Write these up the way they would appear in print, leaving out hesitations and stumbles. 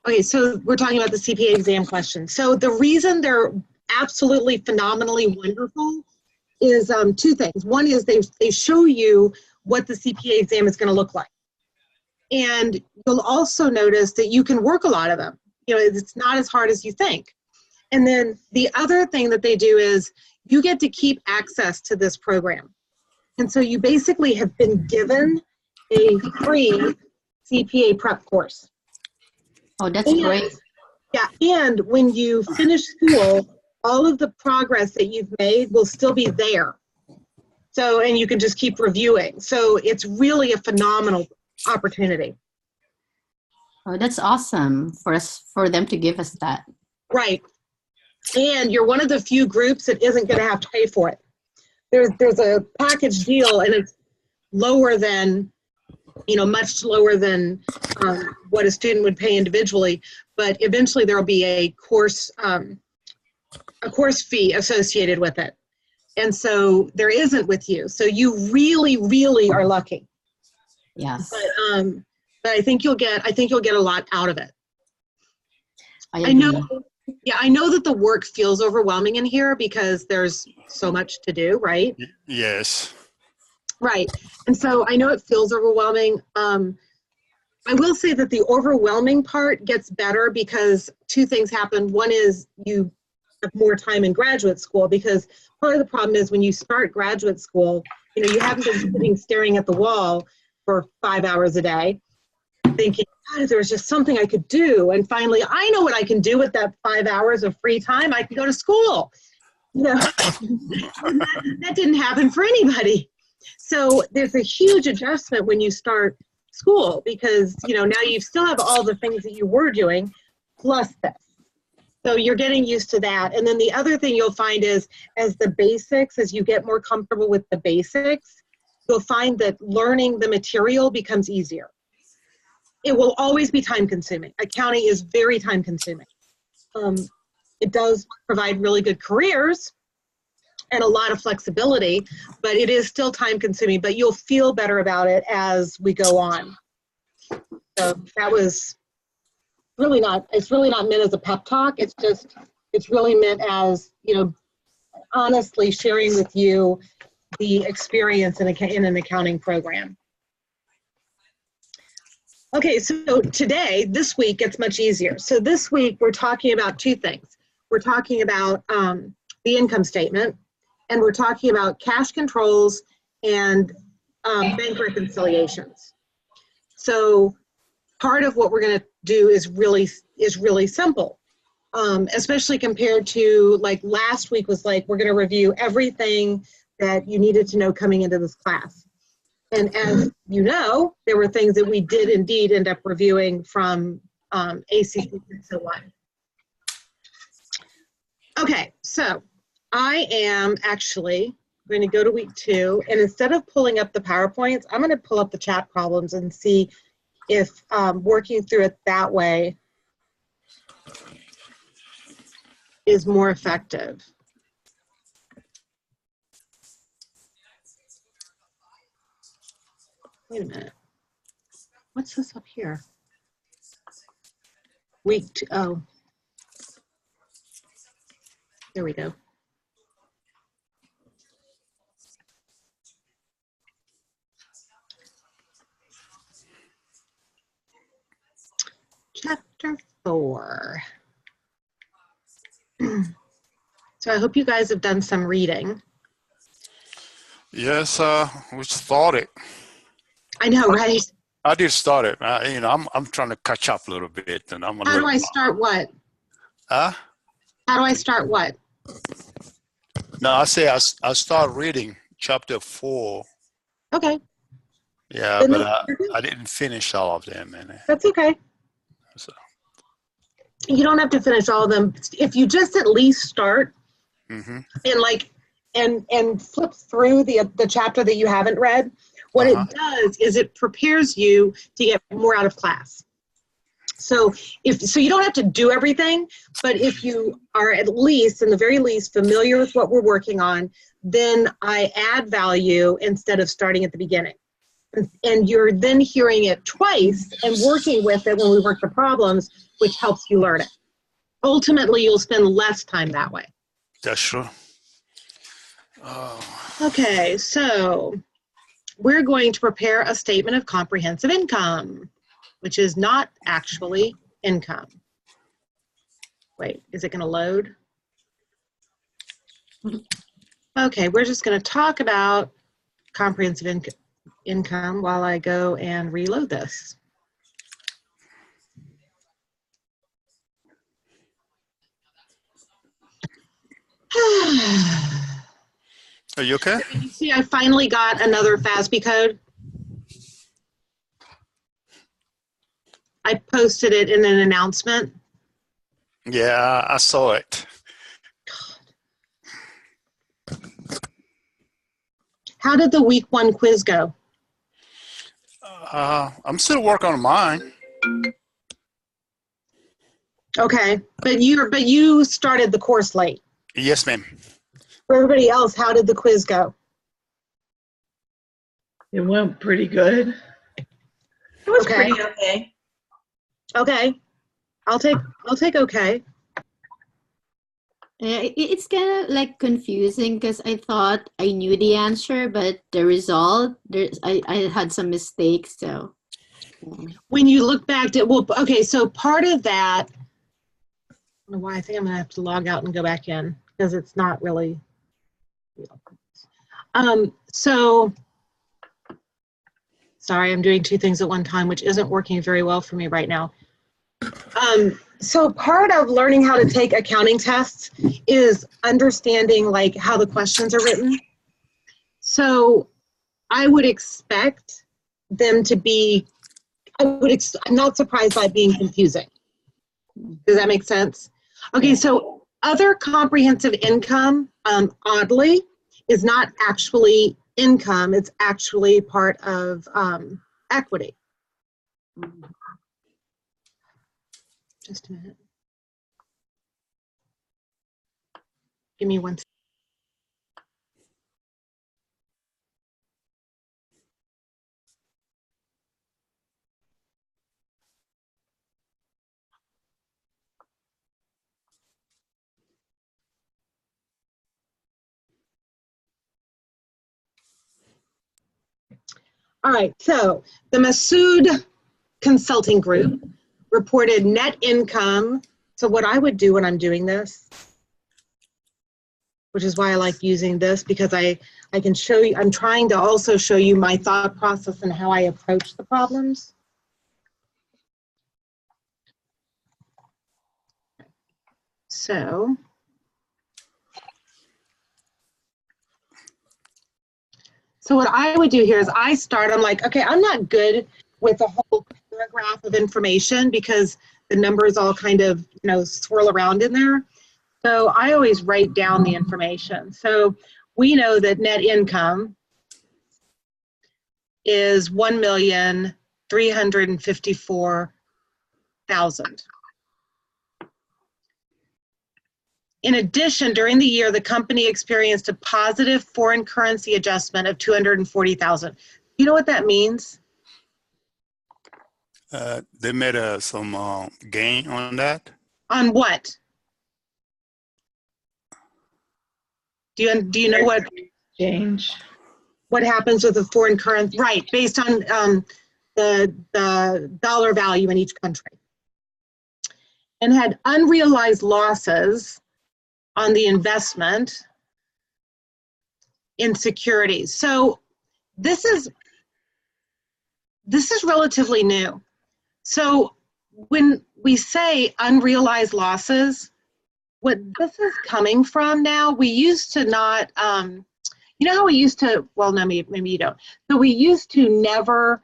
Okay, so we're talking about the CPA exam question. So the reason they're absolutely phenomenally wonderful is two things. One is they show you what the CPA exam is going to look like. And you'll also notice that you can work a lot of them. You know, it's not as hard as you think. And then the other thing that they do is you get to keep access to this program. And so you basically have been given a free CPA prep course. Oh, that's great. Yeah, and when you finish school, all of the progress that you've made will still be there. So, and you can just keep reviewing. So it's really a phenomenal opportunity. Oh, that's awesome for them to give us that. Right. And you're one of the few groups that isn't going to have to pay for it. There's a package deal, and it's lower than, you know, much lower than what a student would pay individually. But eventually there will be a course fee associated with it. And so there isn't with you. So you really, really are lucky. Yes. But I think you'll get a lot out of it. I know. Yeah, I know that the work feels overwhelming in here because there's so much to do, right? Yes. Right. And so I know it feels overwhelming. I will say that the overwhelming part gets better because two things happen. One is you have more time in graduate school, because part of the problem is when you start graduate school, you know, you haven't been sitting staring at the wall for 5 hours a day thinking, God, if there was just something I could do. And finally, I know what I can do with that 5 hours of free time. I can go to school. You know, that didn't happen for anybody. So there's a huge adjustment when you start school because, you know, now you still have all the things that you were doing plus this. So you're getting used to that. And then the other thing you'll find is as you get more comfortable with the basics, you'll find that learning the material becomes easier. It will always be time consuming. Accounting is very time consuming. It does provide really good careers and a lot of flexibility, but it is still time consuming, but you'll feel better about it as we go on. So that was really it's really not meant as a pep talk. It's really meant as, you know, honestly sharing with you the experience in an accounting program. Okay, so this week, it's much easier. So this week, we're talking about two things. We're talking about the income statement, and we're talking about cash controls and bank reconciliations. So part of what we're going to do is really simple, especially compared to like last week was like, we're going to review everything that you needed to know coming into this class. And as you know, there were things that we did indeed end up reviewing from ACC 601. Okay, so I am actually going to go to week 2, and instead of pulling up the PowerPoints, I'm going to pull up the chat problems and see if working through it that way is more effective. Wait a minute. What's this up here? Week 2. Oh. There we go. Chapter 4. So I hope you guys have done some reading. Yes, we started. I know, right? I did start it. You know, I'm trying to catch up a little bit, and I'm. How do I start what? Huh? How do I start what? No, I say I start reading chapter 4. Okay. Yeah, but I didn't finish all of them, and that's okay. So. You don't have to finish all of them. If you just at least start and flip through the chapter that you haven't read, what it does is it prepares you to get more out of class. So you don't have to do everything, but if you are at least, in the very least, familiar with what we're working on, then I add value instead of starting at the beginning. And you're then hearing it twice and working with it when we work the problems, which helps you learn it. Ultimately, you'll spend less time that way. That's true. Okay, so we're going to prepare a statement of comprehensive income, which is not actually income. Wait, is it going to load? Okay, we're just going to talk about comprehensive income while I go and reload this. Are you okay? You see, I finally got another FASB code. I posted it in an announcement. Yeah, I saw it. How did the week 1 quiz go? I'm still working on mine. Okay, but you started the course late. Yes, ma'am. For everybody else, how did the quiz go? It went pretty good. It was Okay. pretty okay. Okay, I'll take okay. It's kind of like confusing because I thought I knew the answer, but the result, I had some mistakes. So When you look back at, well, okay, so part of that, I don't know why, I think I'm gonna have to log out and go back in because it's not really. So, sorry, I'm doing 2 things at one time, which isn't working very well for me right now. So part of learning how to take accounting tests is understanding like how the questions are written. So I would expect them to be, I'm not surprised by it being confusing. Does that make sense? Okay, so other comprehensive income, oddly, is not actually income, it's actually part of equity. Just a minute. Give me 1 second. All right, so the Masood Consulting Group reported net income. So what I would do when I'm doing this, which is why I like using this, because I can show you, I'm trying to also show you my thought process and how I approach the problems. So what I would do here is I'm like, okay, I'm not good with a whole paragraph of information because the numbers all kind of, swirl around in there. So I always write down the information. So we know that net income is 1,354,000. In addition, during the year, the company experienced a positive foreign currency adjustment of 240,000. You know what that means? They made some gain on that. On what? Do you know Change. what happens with the foreign currency? Right, based on the dollar value in each country. And had unrealized losses on the investment in securities. So this is relatively new. So when we say unrealized losses, what this is coming from now, we used to not, you know how we used to, well, no, maybe you don't. So we used to never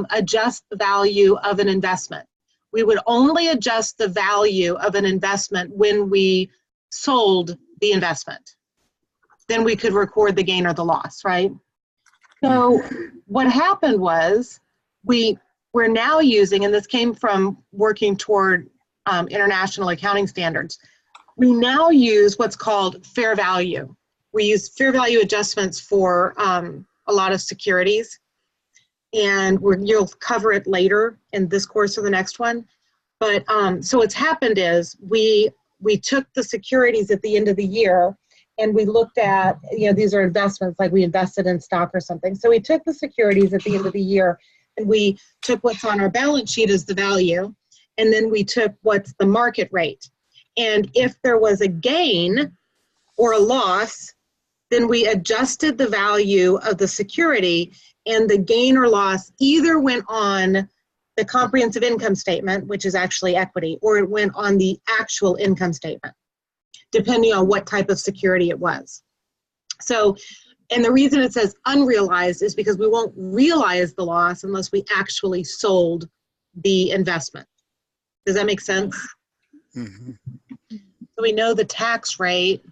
adjust the value of an investment. We would only adjust the value of an investment when we sold the investment. Then we could record the gain or the loss, right? So what happened was we're now using, and this came from working toward international accounting standards, we now use what's called fair value. We use fair value adjustments for a lot of securities. and you'll cover it later in this course or the next one. But so what's happened is we took the securities at the end of the year and we looked at, these are investments, like we invested in stock or something. So we took the securities at the end of the year and we took what's on our balance sheet as the value, and then we took what's the market rate. And if there was a gain or a loss, then we adjusted the value of the security, and the gain or loss either went on the comprehensive income statement, which is actually equity, or it went on the actual income statement, depending on what type of security it was. So, and the reason it says unrealized is because we won't realize the loss unless we actually sold the investment. Does that make sense? Mm-hmm. So we know the tax rate.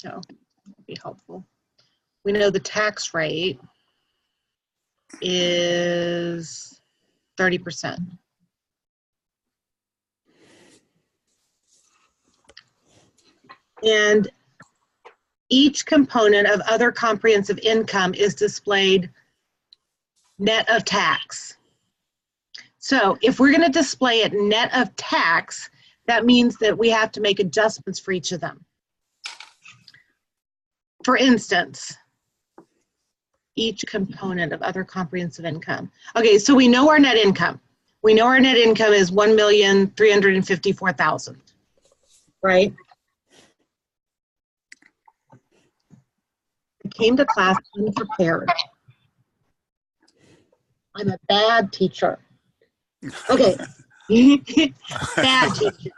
Oh, that'd be helpful. We know the tax rate is 30%. And each component of other comprehensive income is displayed net of tax. So if we're going to display it net of tax, that means that we have to make adjustments for each of them. For instance, each component of other comprehensive income. Okay, so we know our net income. We know our net income is $1,354,000, right? I came to class unprepared. I'm a bad teacher. Okay, bad teacher.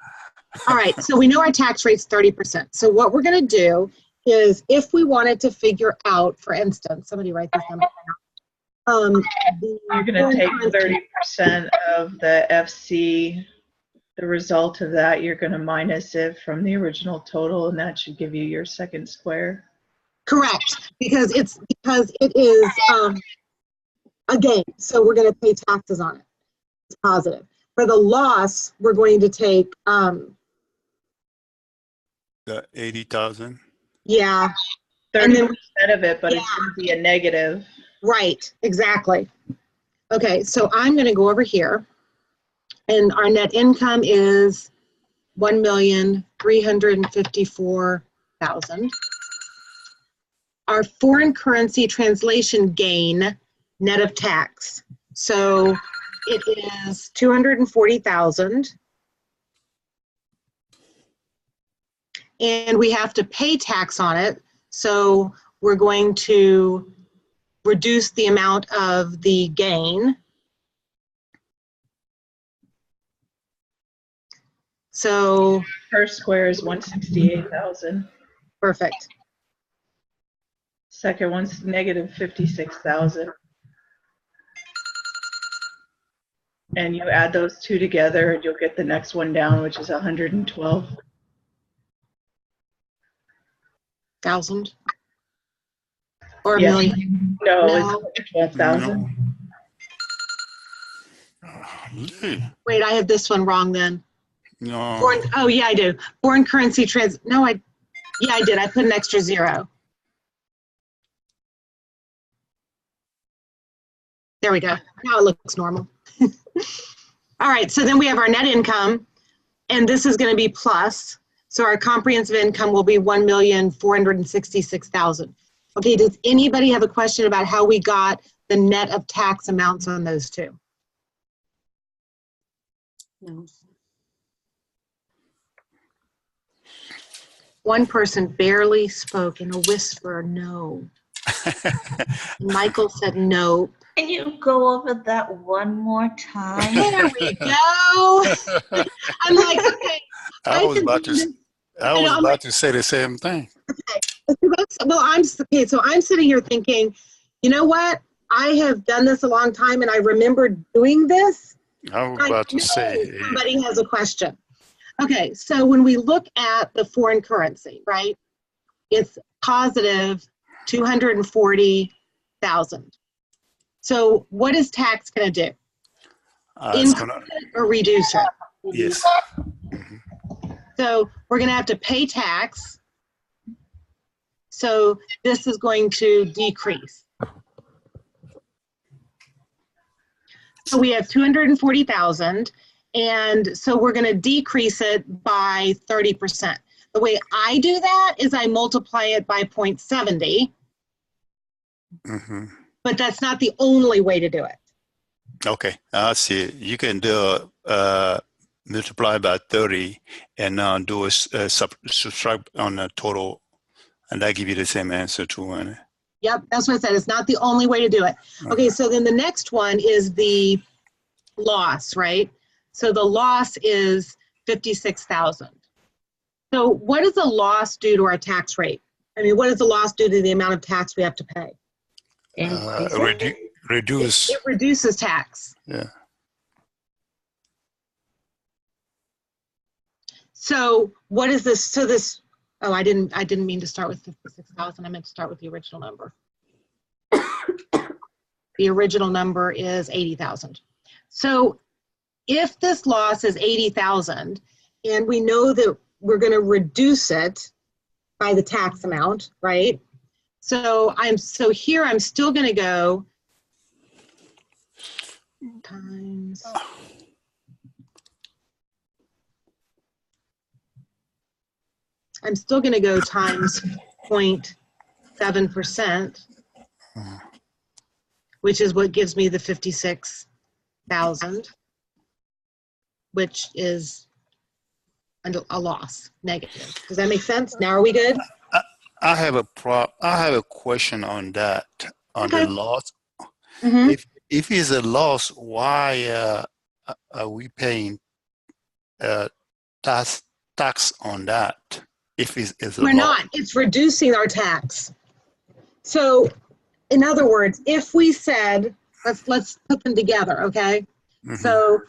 All right, so we know our tax rate's 30%. So what we're gonna do is, if we wanted to figure out, for instance, somebody write this number down. You're going to take 30% of the FC. The result of that, you're going to minus it from the original total, and that should give you your second square. Correct, because it is a gain, so we're going to pay taxes on it. It's positive. For the loss, we're going to take The 80,000. yeah. 30% of it, but Yeah. it's going to be a negative. Right, exactly. Okay, so I'm going to go over here, and our net income is $1,354,000. Our foreign currency translation gain, net of tax. So it is $240,000. And we have to pay tax on it. So we're going to reduce the amount of the gain. So First square is 168,000. perfect. Second one's negative 56,000. And you add those two together and you'll get the next one down, which is 112. 1,000 or a Yeah. million. No, No. it's 12,000. Wait, I have this one wrong then. No. Oh yeah, I do. Foreign currency no, I did. I put an extra zero. There we go. Now it looks normal. All right, so then we have our net income, and this is going to be plus. So our comprehensive income will be $1,466,000. Okay, does anybody have a question about how we got the net of tax amounts on those two? No. One person barely spoke in a whisper, no. Michael said no. Can you go over that one more time? There we go. I'm like, okay. I was about can to say the same thing. Well, I'm sitting here thinking, you know what? I have done this a long time, and I remember doing this. I was about to say. Somebody has a question. Okay, so when we look at the foreign currency, right? It's positive 240,000. So what is tax going to do? It's Increase it or reduce it? yes. So we're going to have to pay tax. So this is going to decrease. So we have 240,000, and so we're going to decrease it by 30%. The way I do that is I multiply it by 0.70, Mm-hmm. but that's not the only way to do it. Okay, I see. You can do multiply by 30 and do a subtract on the total, and that give you the same answer too. And Yep, that's what I said. It's not the only way to do it. Okay, so then the next one is the loss, right? So the loss is 56,000. So what does the loss do to our tax rate? I mean, what does the loss do to the amount of tax we have to pay? reduce. It reduces tax. Yeah. So what is this? So this, oh, I didn't mean to start with 56,000. I meant to start with the original number. The original number is 80,000. So if this loss is 80,000 and we know that we're going to reduce it by the tax amount, right? So here I'm still going to go times. I'm still going to go times 0.7%, which is what gives me the 56,000, which is a loss, negative. Does that make sense? Now are we good? I have a question on that, on the loss. Mm-hmm. If it's a loss, why are we paying tax on that? If it's a We're loss? not. It's reducing our tax. So, in other words, if we said, let's put them together, okay? Mm-hmm. So,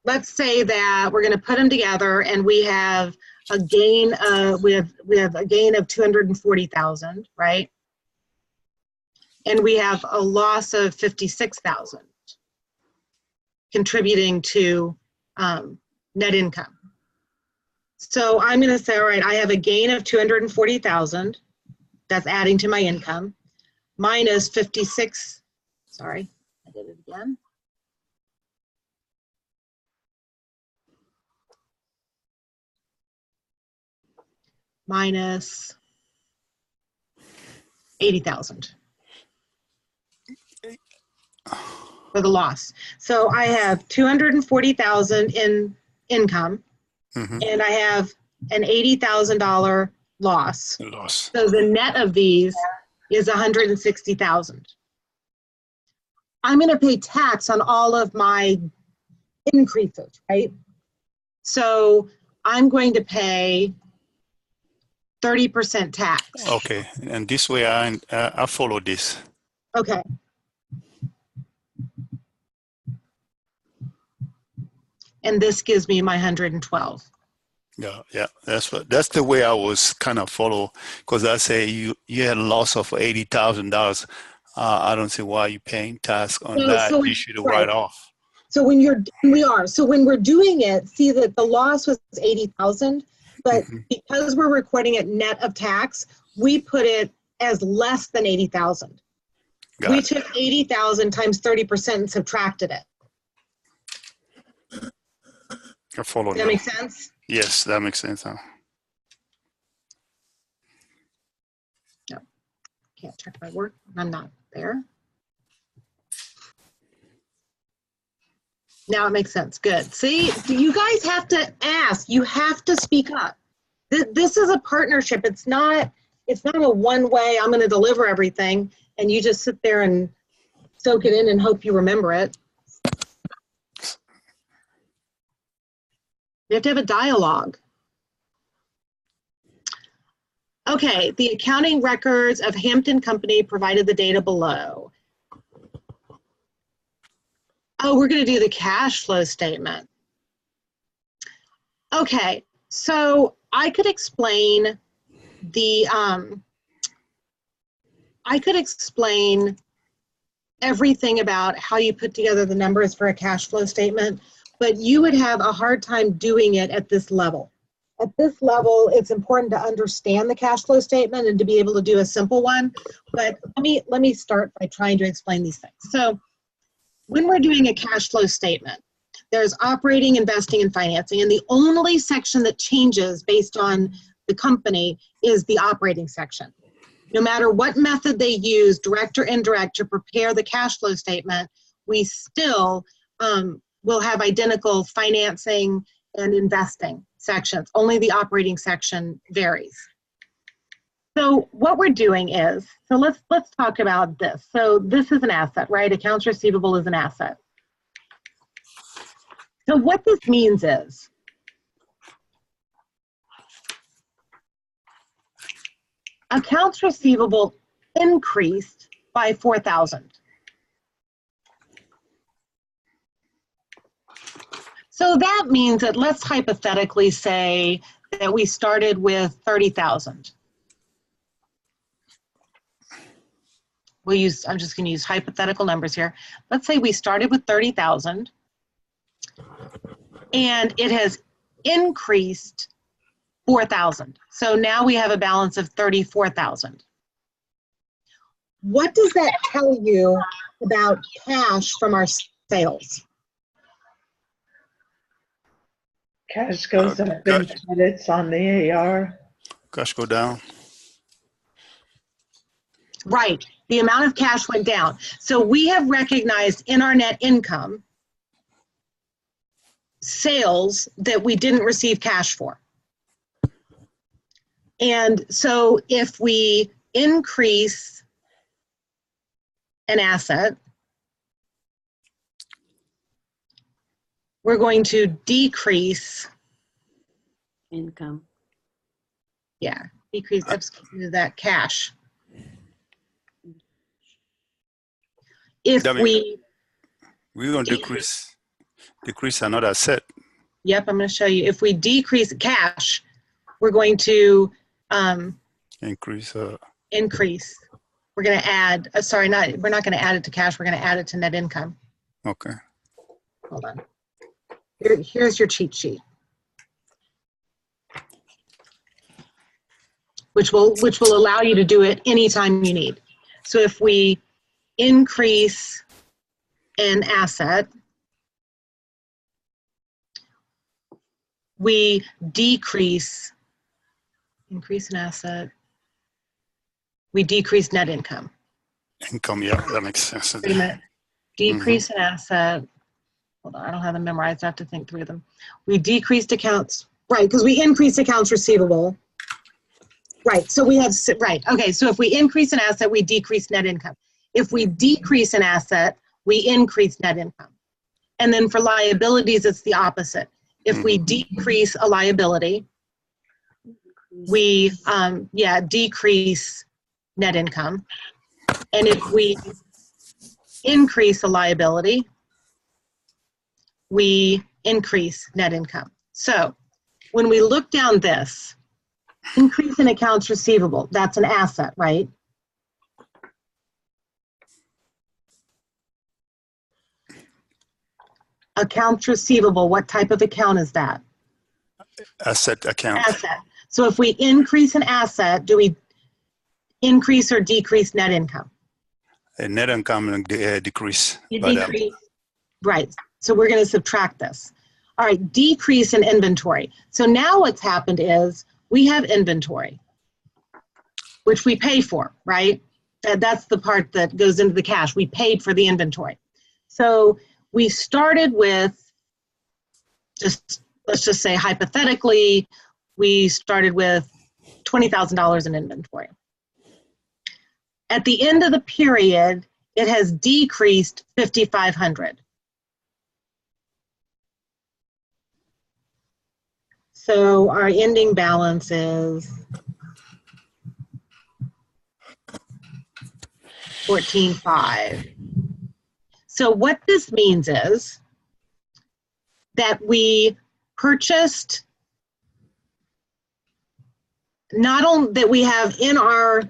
let's say that we're going to put them together, and we have a gain. We have a gain of 240,000, right? And we have a loss of 56,000, contributing to net income. So I'm going to say, all right, I have a gain of 240,000. That's adding to my income, minus 56. Sorry, I did it again. Minus 80,000 for the loss. So I have 240,000 in income. Mm-hmm. And I have an $80,000 loss. Loss. So the net of these is 160,000. I'm going to pay tax on all of my increases, right? So I'm going to pay 30% tax. Okay, and this way I follow this. Okay. And this gives me my 112. Yeah, that's the way I was kind of follow, because I say you had a loss of $80,000. I don't see why you're paying tax on that. You should write off. So when we're doing it, see that the loss was 80,000, but because we're recording it net of tax, we put it as less than 80,000. We took 80,000 times 30% and subtracted it. I follow. Does that make sense? Yes, that makes sense. Huh? No, can't check my work. I'm not there. Now it makes sense. Good. See, you guys have to ask. You have to speak up. This is a partnership. It's not a one way. I'm going to deliver everything, and you just sit there and soak it in and hope you remember it. You have to have a dialogue. Okay, the accounting records of Hampton Company provided the data below. Oh, we're going to do the cash flow statement. Okay, so I could explain everything about how you put together the numbers for a cash flow statement, but you would have a hard time doing it at this level. At this level, it's important to understand the cash flow statement and to be able to do a simple one. But let me start by trying to explain these things. So when we're doing a cash flow statement, there's operating, investing, and financing. And the only section that changes based on the company is the operating section. No matter what method they use, direct or indirect, to prepare the cash flow statement, we still will have identical financing and investing sections. Only the operating section varies. So what we're doing is, so let's talk about this. So this is an asset, right? Accounts receivable is an asset. So what this means is, accounts receivable increased by $4,000. So that means that, let's hypothetically say that we started with 30,000. I'm just going to use hypothetical numbers here. Let's say we started with 30,000 and it has increased 4,000. So now we have a balance of 34,000. What does that tell you about cash from our sales? Cash goes up and credits on the AR. Cash go down. Right. The amount of cash went down. So we have recognized in our net income sales that we didn't receive cash for. And so if we increase an asset, we're going to decrease Income. decrease that cash. If we're going to decrease another asset. Yep, I'm going to show you. If we decrease cash, we're going to Increase. We're going to add, we're not going to add it to cash. We're going to add it to net income. Okay. Hold on. Here's your cheat sheet, which will allow you to do it anytime you need. So if we increase an asset, we decrease an asset, we decrease net income. Income, yeah, that makes sense. Wait a minute. Decrease an asset. Hold on, I don't have them memorized. I have to think through them. We decreased accounts, right, because we increased accounts receivable. Right, so we have, right, okay, so if we increase an asset, we decrease net income. If we decrease an asset, we increase net income. And then for liabilities, it's the opposite. If we decrease a liability, we, decrease net income. And if we increase a liability, we increase net income. So when we look down this, increase in accounts receivable, that's an asset, right? Accounts receivable, what type of account is that? Asset account. Asset. So if we increase an asset, do we increase or decrease net income? Net income decrease. You decrease. Right. So we're going to subtract this. All right, decrease in inventory. So now what's happened is we have inventory, which we pay for, right? That's the part that goes into the cash. We paid for the inventory. So we started with, let's just say hypothetically, we started with $20,000 in inventory. At the end of the period, it has decreased $5,500. So our ending balance is $14,500. So what this means is that we purchased, not only that we have in our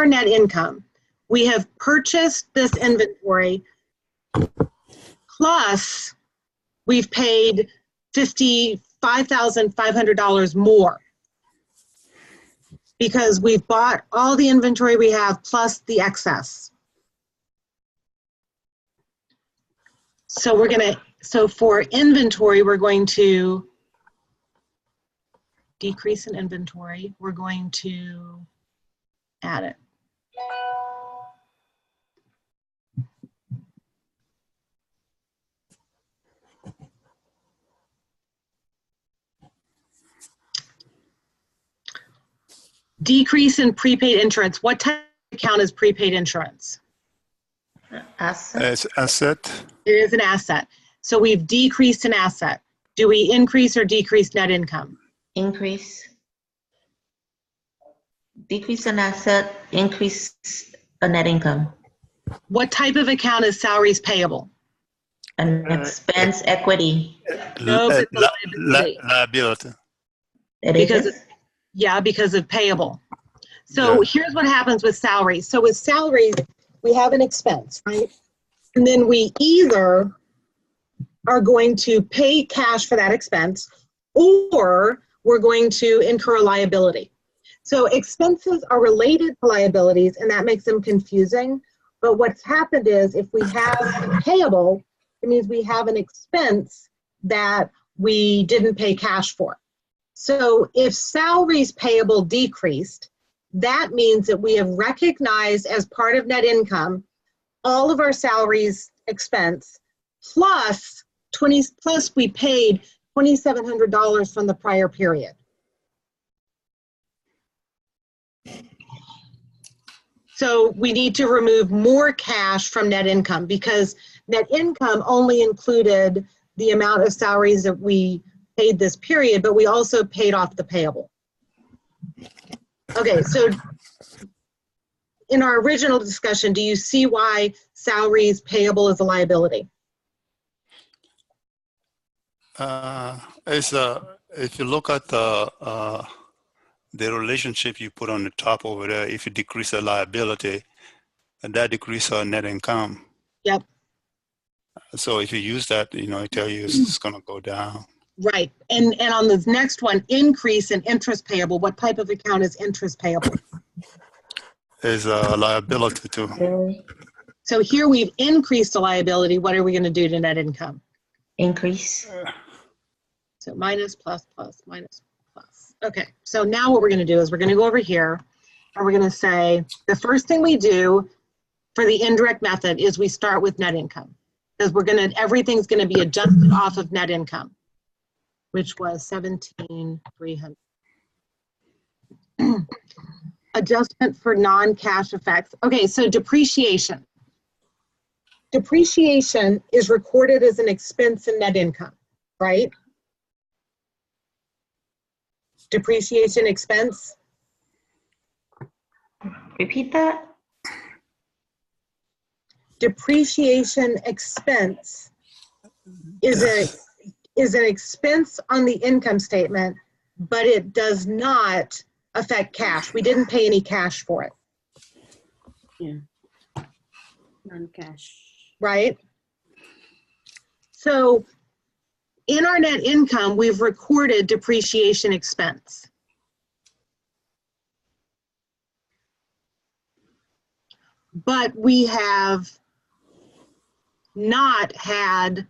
net income, we have purchased this inventory, plus we've paid $55,500 more because we've bought all the inventory we have plus the excess. So for inventory, we're going to decrease in inventory. We're going to add it. Decrease in prepaid insurance. What type of account is prepaid insurance? Asset, As asset, It is an asset. So we've decreased an asset. Do we increase or decrease net income? increase. Decrease in asset, increase a net income. What type of account is salaries payable? An expense equity. No, it's a liability. liability. It Because is. Yeah, because of payable. So Yeah. here's what happens with salaries. So with salaries, we have an expense, right? And then we either are going to pay cash for that expense, or we're going to incur a liability. So expenses are related to liabilities, and that makes them confusing. But what's happened is if we have a payable, it means we have an expense that we didn't pay cash for. So if salaries payable decreased, that means that we have recognized as part of net income all of our salaries expense plus we paid $2,700 from the prior period. So we need to remove more cash from net income because net income only included the amount of salaries that we paid this period, but we also paid off the payable. Okay, so in our original discussion, do you see why salaries payable is a liability? If you look at the relationship you put on the top over there, if you decrease the liability, and that decrease our net income. Yep. So if you use that, it tell you it's going to go down. Right, and on this next one, increase in interest payable, what type of account is interest payable? Is a liability too. So here we've increased the liability, what are we gonna do to net income? Increase. So minus, plus, plus, minus, plus. Okay, so now what we're gonna do is we're gonna go over here and we're gonna say, the first thing we do for the indirect method is we start with net income. Because everything's gonna be adjusted off of net income, which was 17,300. Adjustment for non-cash effects. Okay, so depreciation. Depreciation is recorded as an expense in net income, right? Depreciation expense. Repeat that. Depreciation expense is an expense on the income statement, but it does not affect cash. We didn't pay any cash for it. Yeah. Non-cash. Right? So in our net income, we've recorded depreciation expense. But we have not had,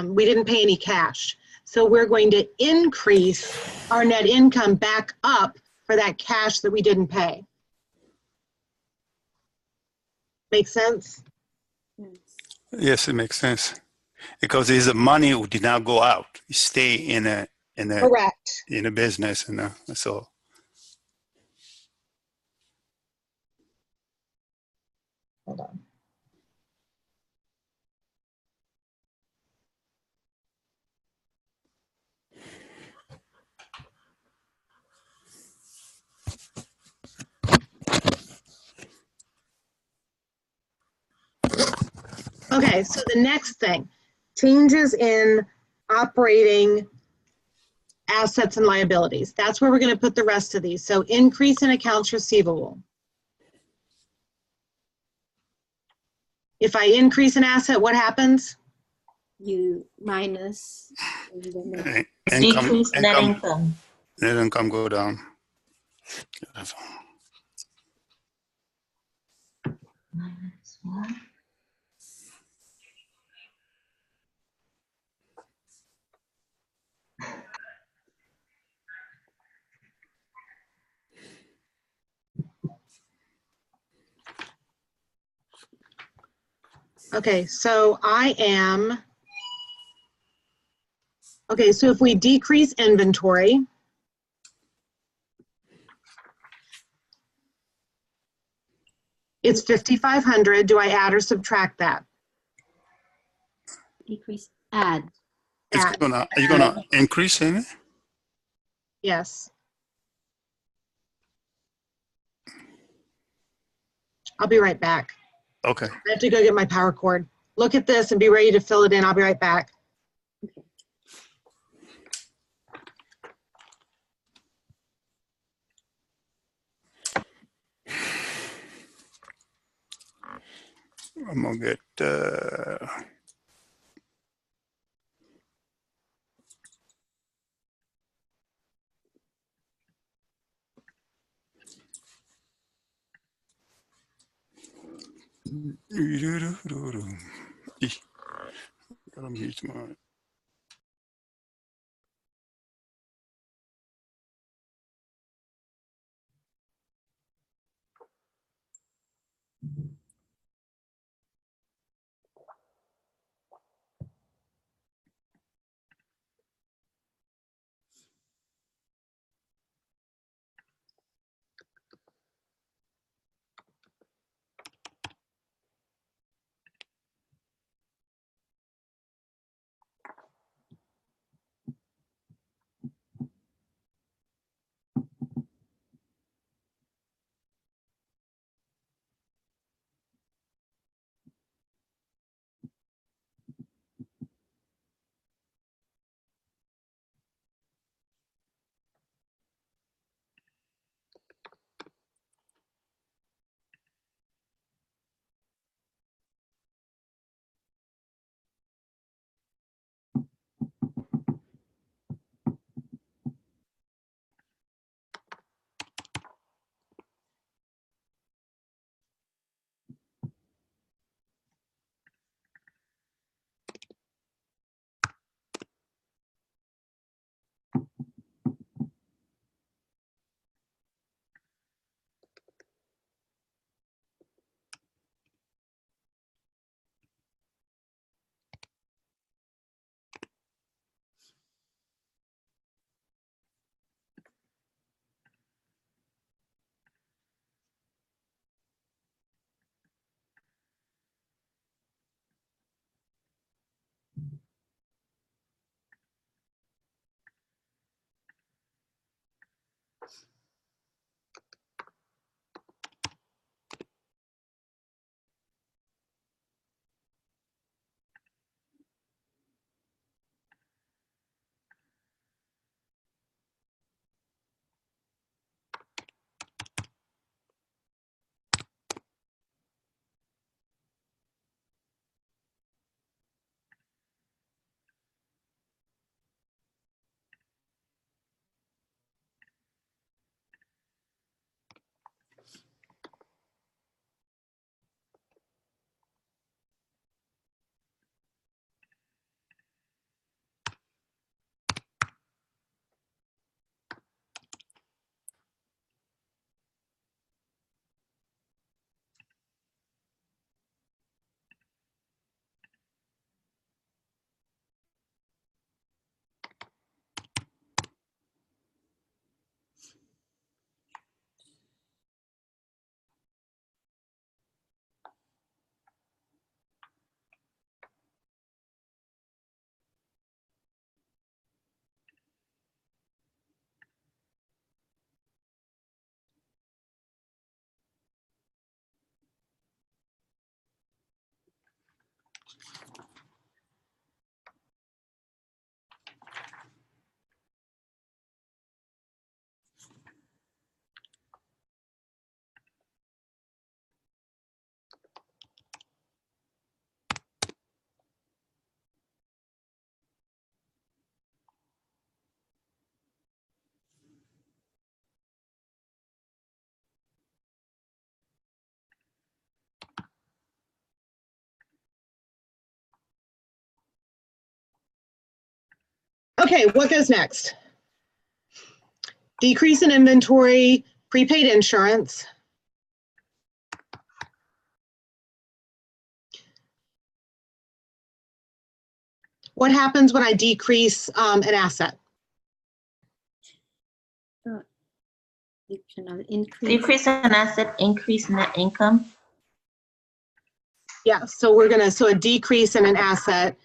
we didn't pay any cash. So we're going to increase our net income back up for that cash that we didn't pay. Make sense? Yes, it makes sense. Because it's the money who did not go out. It stay in a Correct. in a business, so. Hold on. Okay, so the next thing, changes in operating assets and liabilities. That's where we're going to put the rest of these. So increase in accounts receivable. If I increase an asset, what happens? You minus. Decrease net income. Net income go down. Minus what? Okay, so so if we decrease inventory, it's 5,500. Do I add or subtract that? Decrease, add. Add. Are you gonna increase in it? Yes. I'll be right back. Okay. I have to go get my power cord. Look at this and be ready to fill it in. I'll be right back. I'm gonna get gotta mute my Okay, what goes next? Decrease in inventory, prepaid insurance. What happens when I decrease an asset? Decrease in asset, increase net income. Yeah, so so a decrease in an asset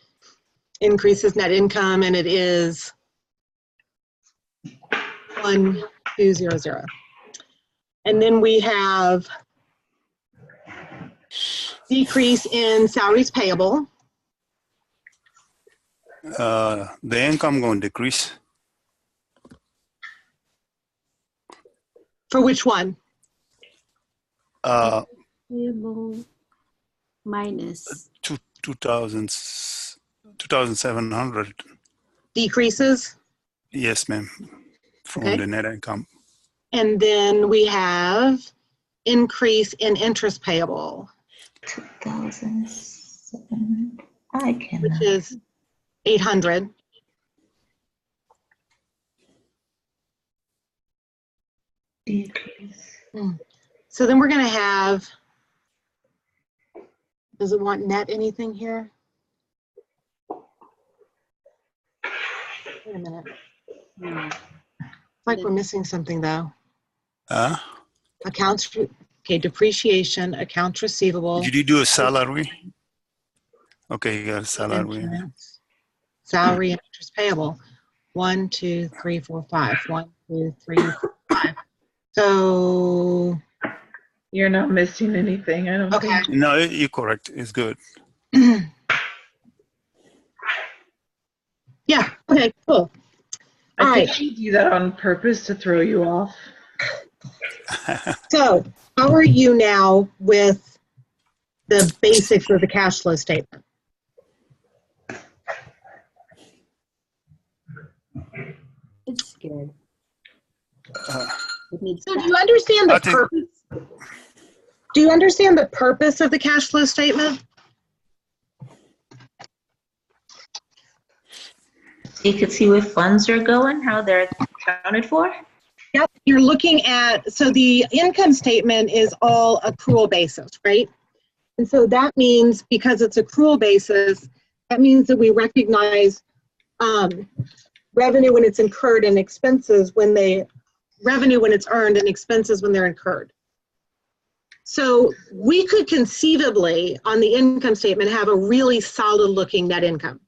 increases net income, and it is 1200. And then we have decrease in salaries payable. The income going to decrease. For which one? Payable minus 2,700. Decreases. Yes, ma'am. From Okay. the net income. And then we have increase in interest payable, 2,700. I which cannot. is 800. Decrease. So then we're going to have, does it want net anything here? Wait a minute. It's like we're missing something though. Accounts, okay, depreciation, accounts receivable. Did you do a salary? Okay, you got a salary. Insurance, salary and interest payable. 1, 2, 3, 4, 5. 1, 2, 3, 4, 5. So, You're not missing anything, I don't okay. think. No, you're correct. It's good. Yeah, okay, cool. All I right, think you do that on purpose to throw you off. so how are you now with the basics of the cash flow statement? It's good. Uh, It needs So do you understand the I think- purpose? Do you understand the purpose of the cash flow statement? You could see where funds are going, how they're accounted for. Yep, you're looking at, so the income statement is all accrual basis, right? And so that means, because it's accrual basis, that means that we recognize revenue when it's incurred and expenses when revenue when it's earned and expenses when they're incurred. So we could conceivably, on the income statement, have a really solid looking net income,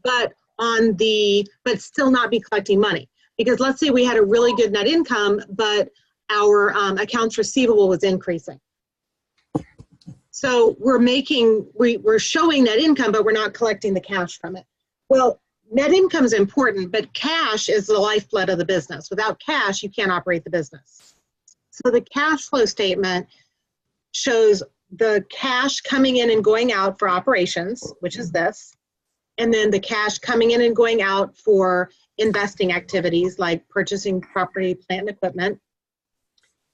but still not be collecting money. Because let's say we had a really good net income, but our accounts receivable was increasing. So we're showing net income, but we're not collecting the cash from it. Well, net income is important, but cash is the lifeblood of the business. Without cash, you can't operate the business. So the cash flow statement shows the cash coming in and going out for operations, which is this, and then the cash coming in and going out for investing activities like purchasing property, plant, and equipment.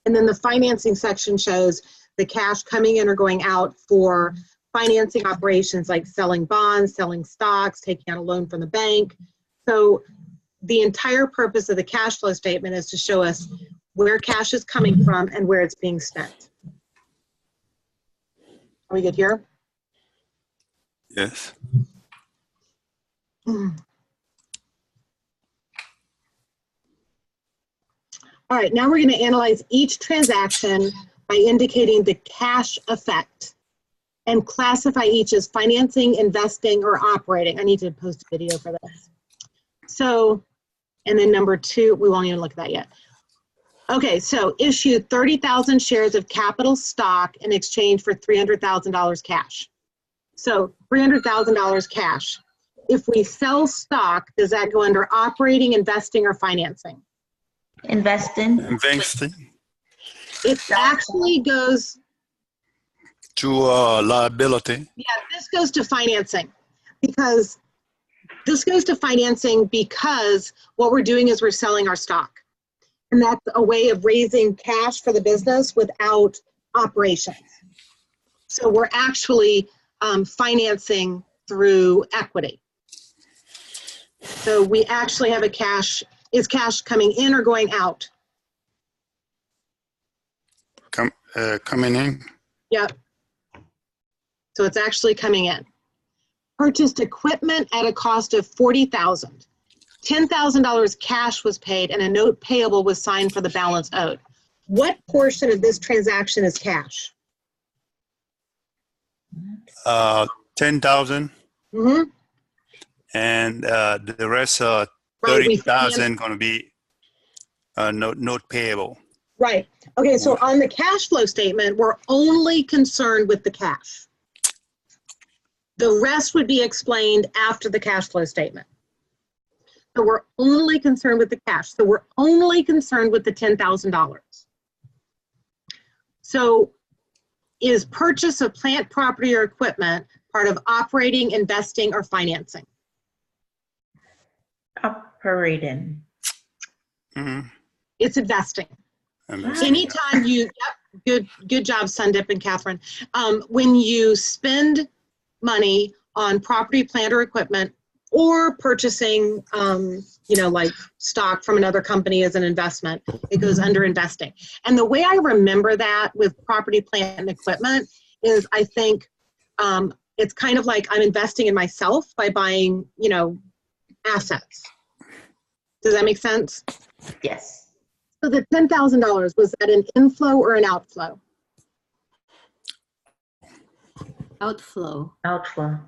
And then the financing section shows the cash coming in or going out for financing operations like selling bonds, selling stocks, taking out a loan from the bank. So the entire purpose of the cash flow statement is to show us where cash is coming from and where it's being spent. Are we good here? yes. All right, now we're going to analyze each transaction by indicating the cash effect and classify each as financing, investing, or operating. I need to post a video for this. So, and then number 2, we won't even look at that yet. Okay, so issue 30,000 shares of capital stock in exchange for $300,000 cash. So $300,000 cash. If we sell stock, does that go under operating, investing, or financing? Investing. Investing It actually goes, to liability. yeah, this goes to financing because what we're doing is we're selling our stock. And that's a way of raising cash for the business without operations. So we're actually financing through equity. So we actually have is cash coming in or going out? Coming in. Yep. So it's actually coming in. purchased equipment at a cost of $40,000. $10,000 cash was paid and a note payable was signed for the balance owed. What portion of this transaction is cash? 10,000, Mm-hmm. and the rest, Right, we 30,000 going to be note payable. Right. Okay, so on the cash flow statement, we're only concerned with the cash. The rest would be explained after the cash flow statement. So we're only concerned with the cash. So we're only concerned with the $10,000. So is purchase of plant, property, or equipment part of operating, investing, or financing? Operating. Mm-hmm. It's investing. Anytime you, yep, good job, Sundip and Catherine. When you spend money on property, plant, or equipment, or purchasing, like stock from another company as an investment, it goes under investing. And the way I remember that with property, plant, and equipment is I think it's kind of like I'm investing in myself by buying, assets. Does that make sense? Yes. So the $10,000, was that an inflow or an outflow? Outflow. Outflow.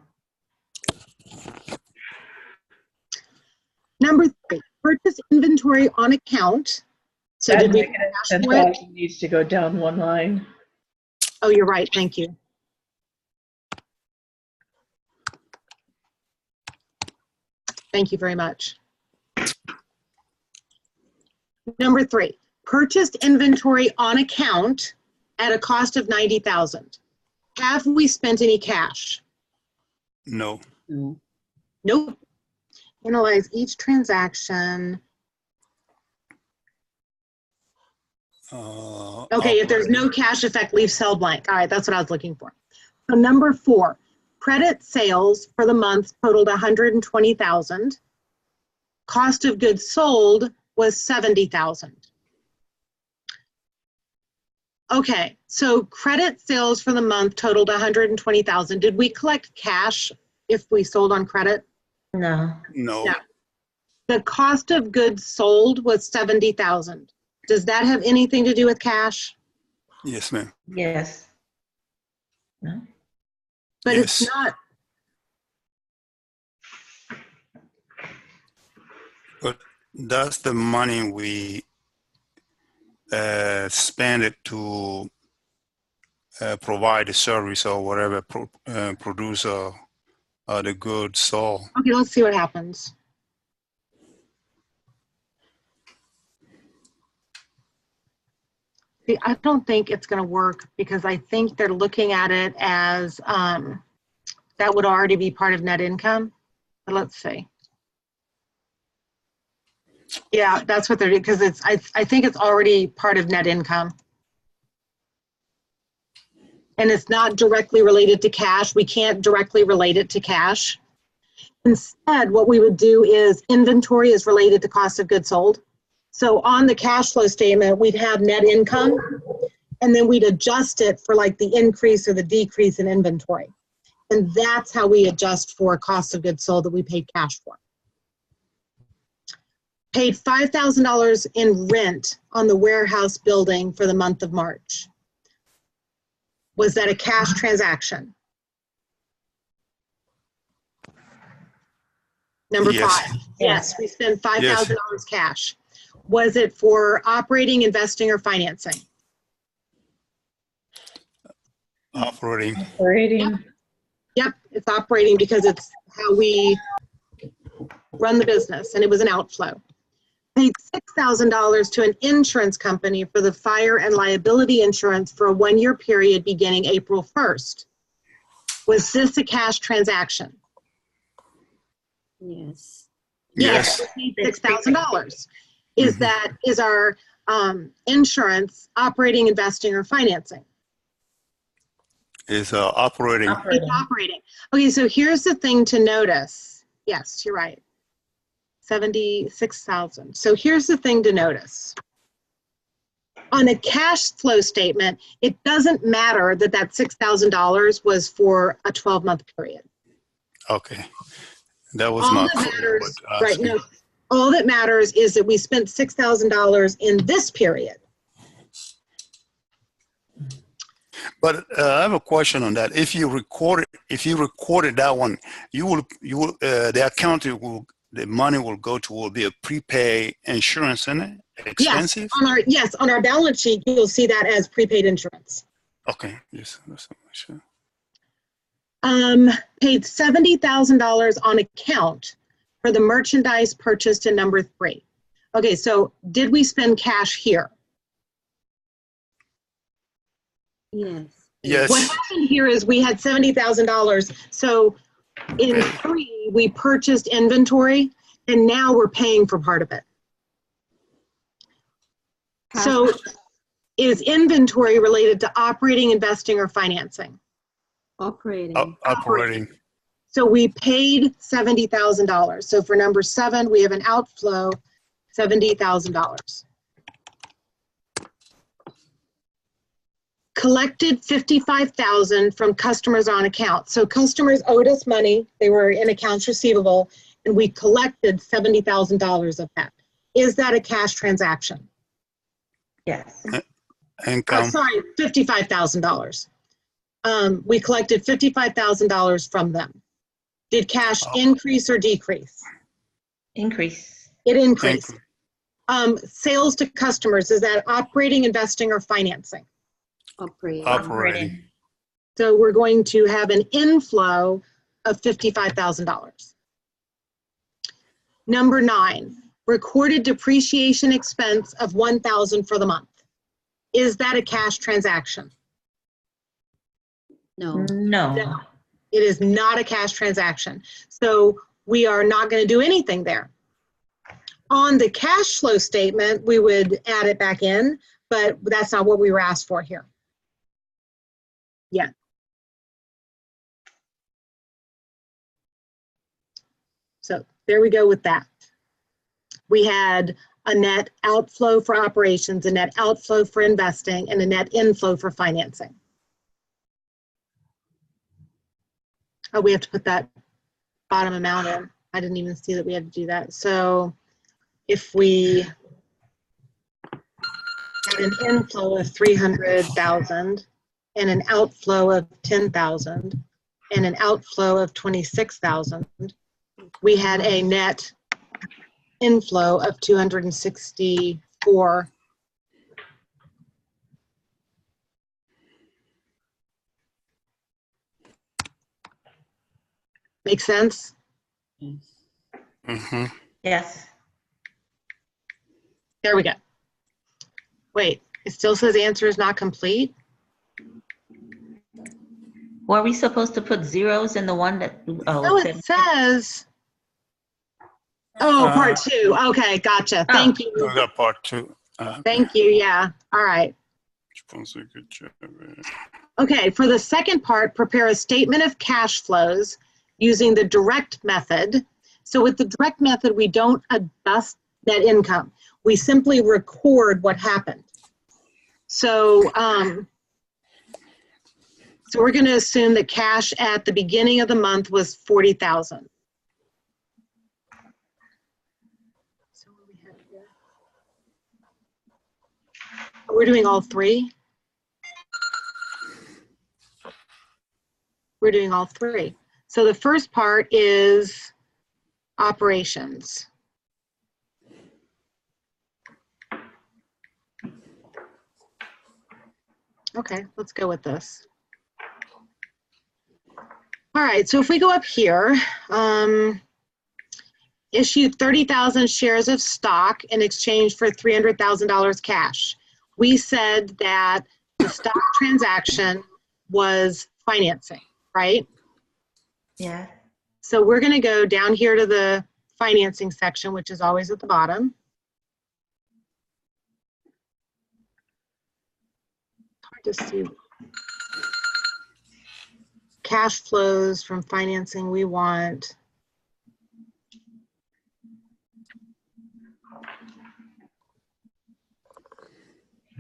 Number 3, purchase inventory on account. So That did we? negative 10,000 needs to go down one line. Oh, you're right. Thank you. Thank you very much. Number 3, purchased inventory on account at a cost of $90,000. Have we spent any cash? No. Nope. Analyze each transaction. Okay, if there's no cash effect, leave cell blank. All right, that's what I was looking for. So number 4, credit sales for the month totaled $120,000. Cost of goods sold was $70,000. Okay, so credit sales for the month totaled $120,000. Did we collect cash if we sold on credit? No. No. No. The cost of goods sold was $70,000. Does that have anything to do with cash? Yes, ma'am. Yes. No. But Yes. it's not. But that's the money we spend it to provide a service or whatever, produce the goods sold. Okay, let's see what happens. See, I don't think it's going to work because I think they're looking at it as that would already be part of net income. But let's see. Yeah, that's what they're doing because it's. I think it's already part of net income. And it's not directly related to cash. We can't directly relate it to cash. Instead, what we would do is inventory is related to cost of goods sold. So on the cash flow statement, we'd have net income, and then we'd adjust it for like the increase or the decrease in inventory. And that's how we adjust for cost of goods sold that we paid cash for. Paid $5,000 in rent on the warehouse building for the month of March. Was that a cash transaction? Number Yes. 5. Yes, we spent $5,000 cash. Was it for operating, investing, or financing? Operating. Operating. Yep, it's operating because it's how we run the business, and it was an outflow. Paid $6,000 to an insurance company for the fire and liability insurance for a 1-year period beginning April 1st. Was this a cash transaction? Yes. Yes. $6,000. Is our insurance operating, investing, or financing? It's operating. It's operating. Okay, so here's the thing to notice. Yes, you're right. 76,000. So here's the thing to notice. On a cash flow statement, it doesn't matter that that $6,000 was for a 12-month period. Okay. That was All my that question. matters, right, no, all that matters is that we spent $6,000 in this period. But I have a question on that. If you recorded that one, the account the money will go to will be a prepaid insurance, isn't it? Expensive? Yes, on our balance sheet, you'll see that as prepaid insurance. Okay, yes, that's sure. Paid $70,000 on account for the merchandise purchased in number 3. Okay, so did we spend cash here? Yes. Yes. What happened here is we had $70,000. So in 3, we purchased inventory, and now we're paying for part of it. So is inventory related to operating, investing, or financing? Operating. Operating. So we paid $70,000. So for number 7, we have an outflow, $70,000. Collected $55,000 from customers on account. So customers owed us money. They were in accounts receivable, and we collected $70,000 of that. Is that a cash transaction? Yes. Income. Sorry, $55,000. We collected $55,000 from them. Did cash increase or decrease? Increase. It increased. Sales to customers, is that operating, investing, or financing? Operating. So we're going to have an inflow of $55,000. Number 9, recorded depreciation expense of $1,000 for the month. Is that a cash transaction? No. No. It is not a cash transaction. So we are not going to do anything there. On the cash flow statement, we would add it back in, but that's not what we were asked for here. Yeah. So there we go with that. We had a net outflow for operations, a net outflow for investing, and a net inflow for financing. Oh, we have to put that bottom amount in. I didn't even see that we had to do that. So if we had an inflow of 300,000 and an outflow of 10,000 and an outflow of 26,000, we had a net inflow of 264. Make sense? Mm-hmm. Yes. There we go. Wait, it still says answer is not complete? Were we supposed to put zeros in the one that? Oh, No, it says. Oh, part 2. Okay, gotcha. Thank you. We got part 2. Thank you. Yeah. All right. Good job. Okay, for the second part, prepare a statement of cash flows using the direct method. So with the direct method, we don't adjust net income. We simply record what happened. So, so we're going to assume that cash at the beginning of the month was 40,000. So what do we have here? We're doing all 3. We're doing all 3. So the first part is operations. Okay, let's go with this. All right, so if we go up here, issued 30,000 shares of stock in exchange for $300,000 cash. We said that the stock transaction was financing, right? Yeah. So we're going to go down here to the financing section, which is always at the bottom. Hard to see. Cash flows from financing, we want.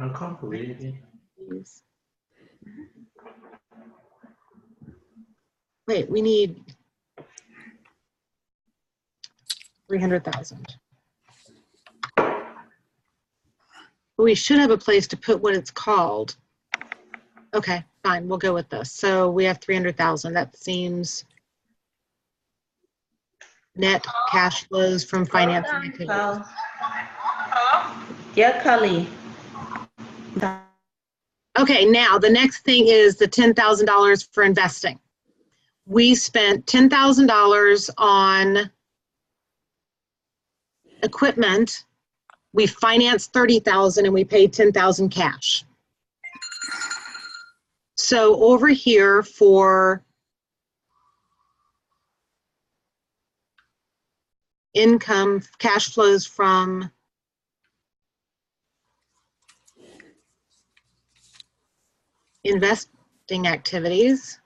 I can't believe it. Wait, we need 300,000. We should have a place to put what it's called. Okay, fine, we'll go with this. So we have 300,000. That seems net cash flows from financing activities. Yeah, Carly. Okay, now the next thing is the $10,000 for investing. We spent $10,000 on equipment. We financed 30,000 and we paid 10,000 cash. So over here for income, cash flows from investing activities,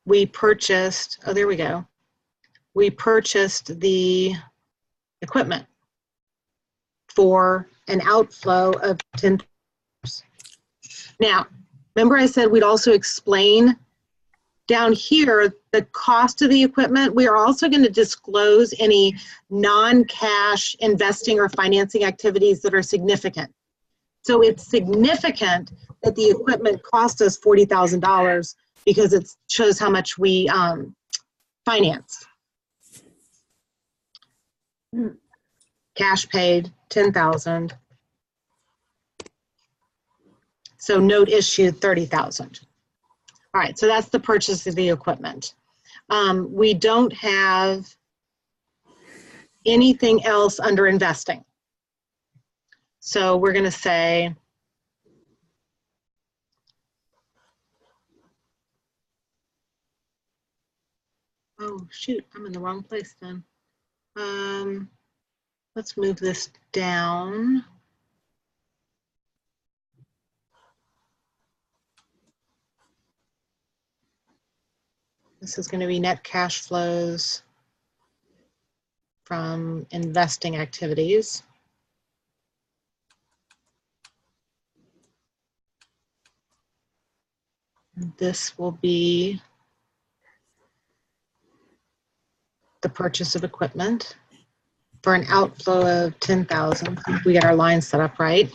we purchased, oh, there we go. We purchased the equipment for an outflow of $10,000. Now, remember I said we'd also explain down here the cost of the equipment. We are also going to disclose any non-cash investing or financing activities that are significant. So it's significant that the equipment cost us $40,000 because it shows how much we financed. Cash paid, 10,000. So note issued, 30,000. All right, so that's the purchase of the equipment. We don't have anything else under investing. So we're going to say, oh shoot, I'm in the wrong place then. Let's move this down. This is going to be net cash flows from investing activities. This will be the purchase of equipment for an outflow of 10,000. We get our line set up right.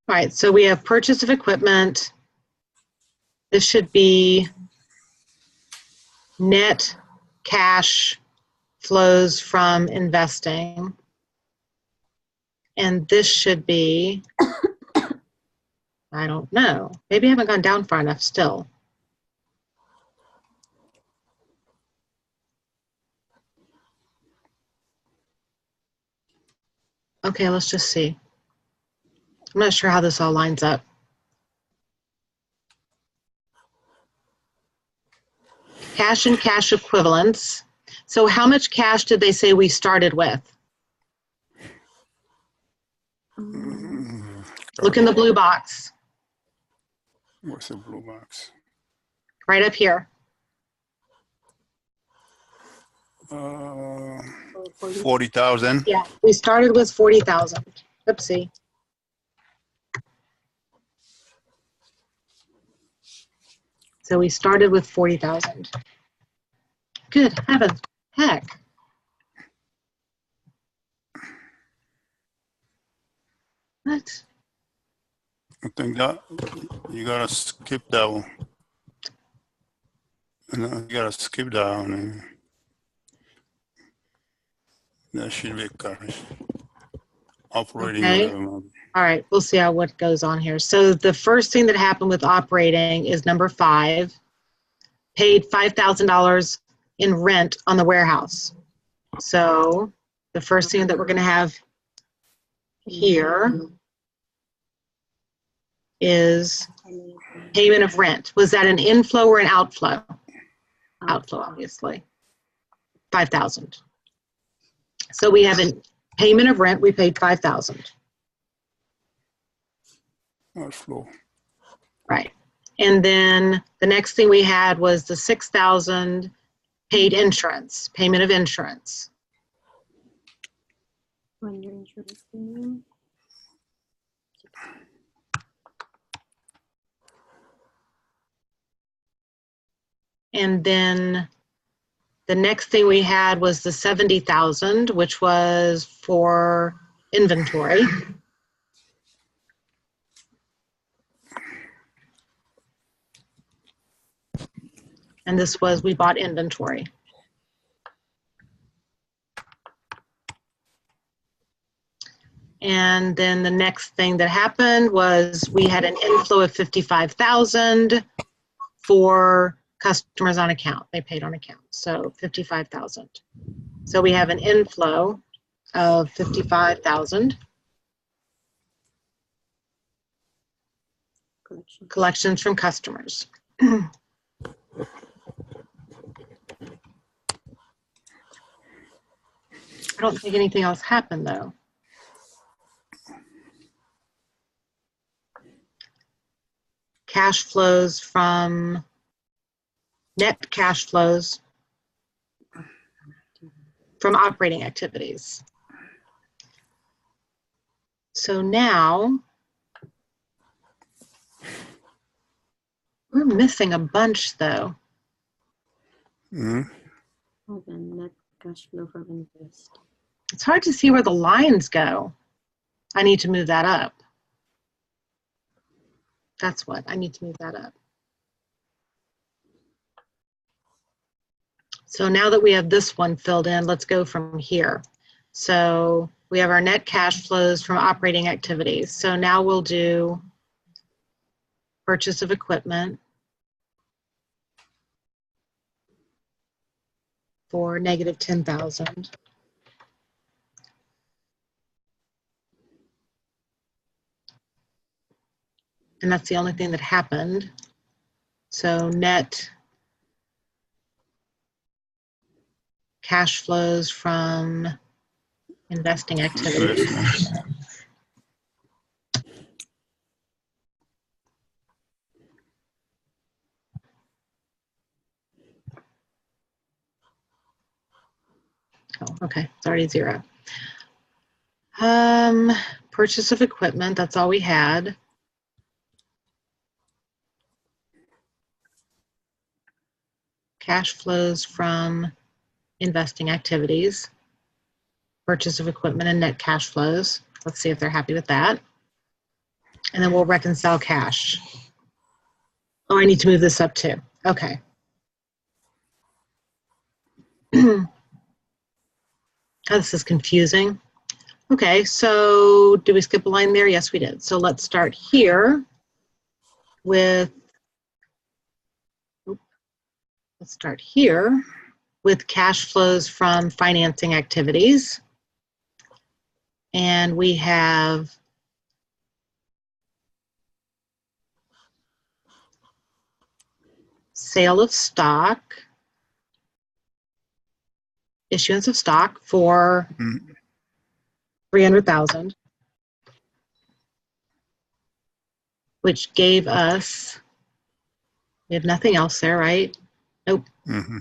All right, so we have purchase of equipment. This should be net cash flows from investing. And this should be, I don't know, maybe I haven't gone down far enough still. Okay, let's just see. I'm not sure how this all lines up. Cash and cash equivalents. So how much cash did they say we started with? Look in the blue box. What's the blue box? Right up here. 40,000. Yeah, we started with 40,000. Oopsie. So we started with 40,000. Good heavens, heck. What? I think that you gotta skip that one. No, you gotta skip that one. That should be correct. Operating. Okay. All right, we'll see how what goes on here. So the first thing that happened with operating is number 5, paid $5,000 in rent on the warehouse. So the first thing that we're going to have here is payment of rent. Was that an inflow or an outflow? Outflow, obviously. 5,000. So we have a payment of rent. We paid 5,000. Outflow. Right. And then the next thing we had was the 6,000 paid insurance, payment of insurance. 1 year insurance premium. And then the next thing we had was the 70,000, which was for inventory. And this was, we bought inventory. And then the next thing that happened was we had an inflow of 55,000 for customers on account. They paid on account, so 55,000. So we have an inflow of 55,000. Collections from customers. I don't think anything else happened though. Cash flows from, net cash flows from operating activities. So now we're missing a bunch though. Mhm. Oh, the net cash flow from invest. It's hard to see where the lines go. I need to move that up. That's what, I need to move that up. So now that we have this one filled in, let's go from here. So we have our net cash flows from operating activities. So now we'll do purchase of equipment for negative 10,000. And that's the only thing that happened. So net cash flows from investing activities. Oh, okay, it's already zero. Purchase of equipment, that's all we had. Cash flows from investing activities, purchase of equipment and net cash flows. Let's see if they're happy with that. And then we'll reconcile cash. Oh, I need to move this up too. Okay. Oh, this is confusing. Okay, so did we skip a line there? Yes, we did. So let's start here with, let's start here with cash flows from financing activities. And we have sale of stock, issuance of stock for 300,000, which gave us, we have nothing else there, right? Nope. Mm-hmm.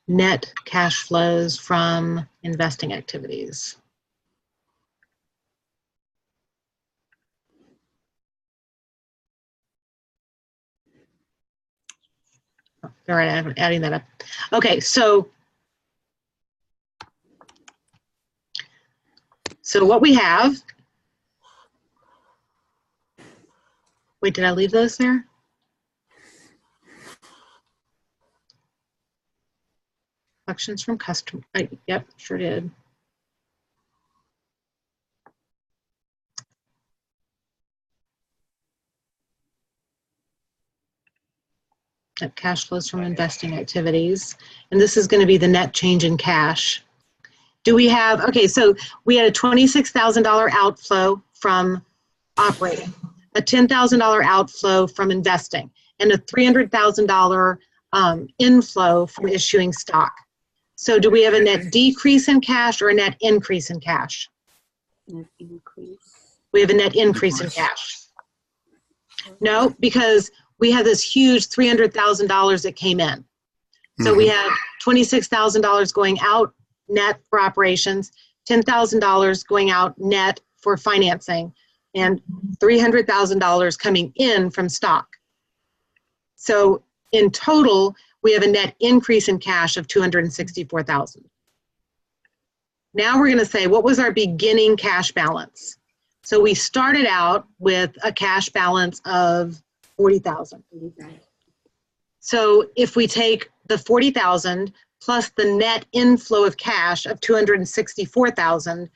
Net cash flows from investing activities. All right, I'm adding that up. Okay, so what we have, wait, did I leave those there? Collections from customer, yep, sure did. Net cash flows from investing activities. And this is going to be the net change in cash. Do we have, okay, so we had a $26,000 outflow from operating, a $10,000 outflow from investing, and a $300,000 inflow from issuing stock. So do we have a net decrease in cash or a net increase in cash? Net increase. We have a net increase in cash. No, because we had this huge $300,000 that came in. So we had $26,000 going out net for operations, $10,000 going out net for financing, and $300,000 coming in from stock. So in total, we have a net increase in cash of $264,000. Now we're going to say, what was our beginning cash balance? So we started out with a cash balance of $40,000. So if we take the $40,000 plus the net inflow of cash of $264,000,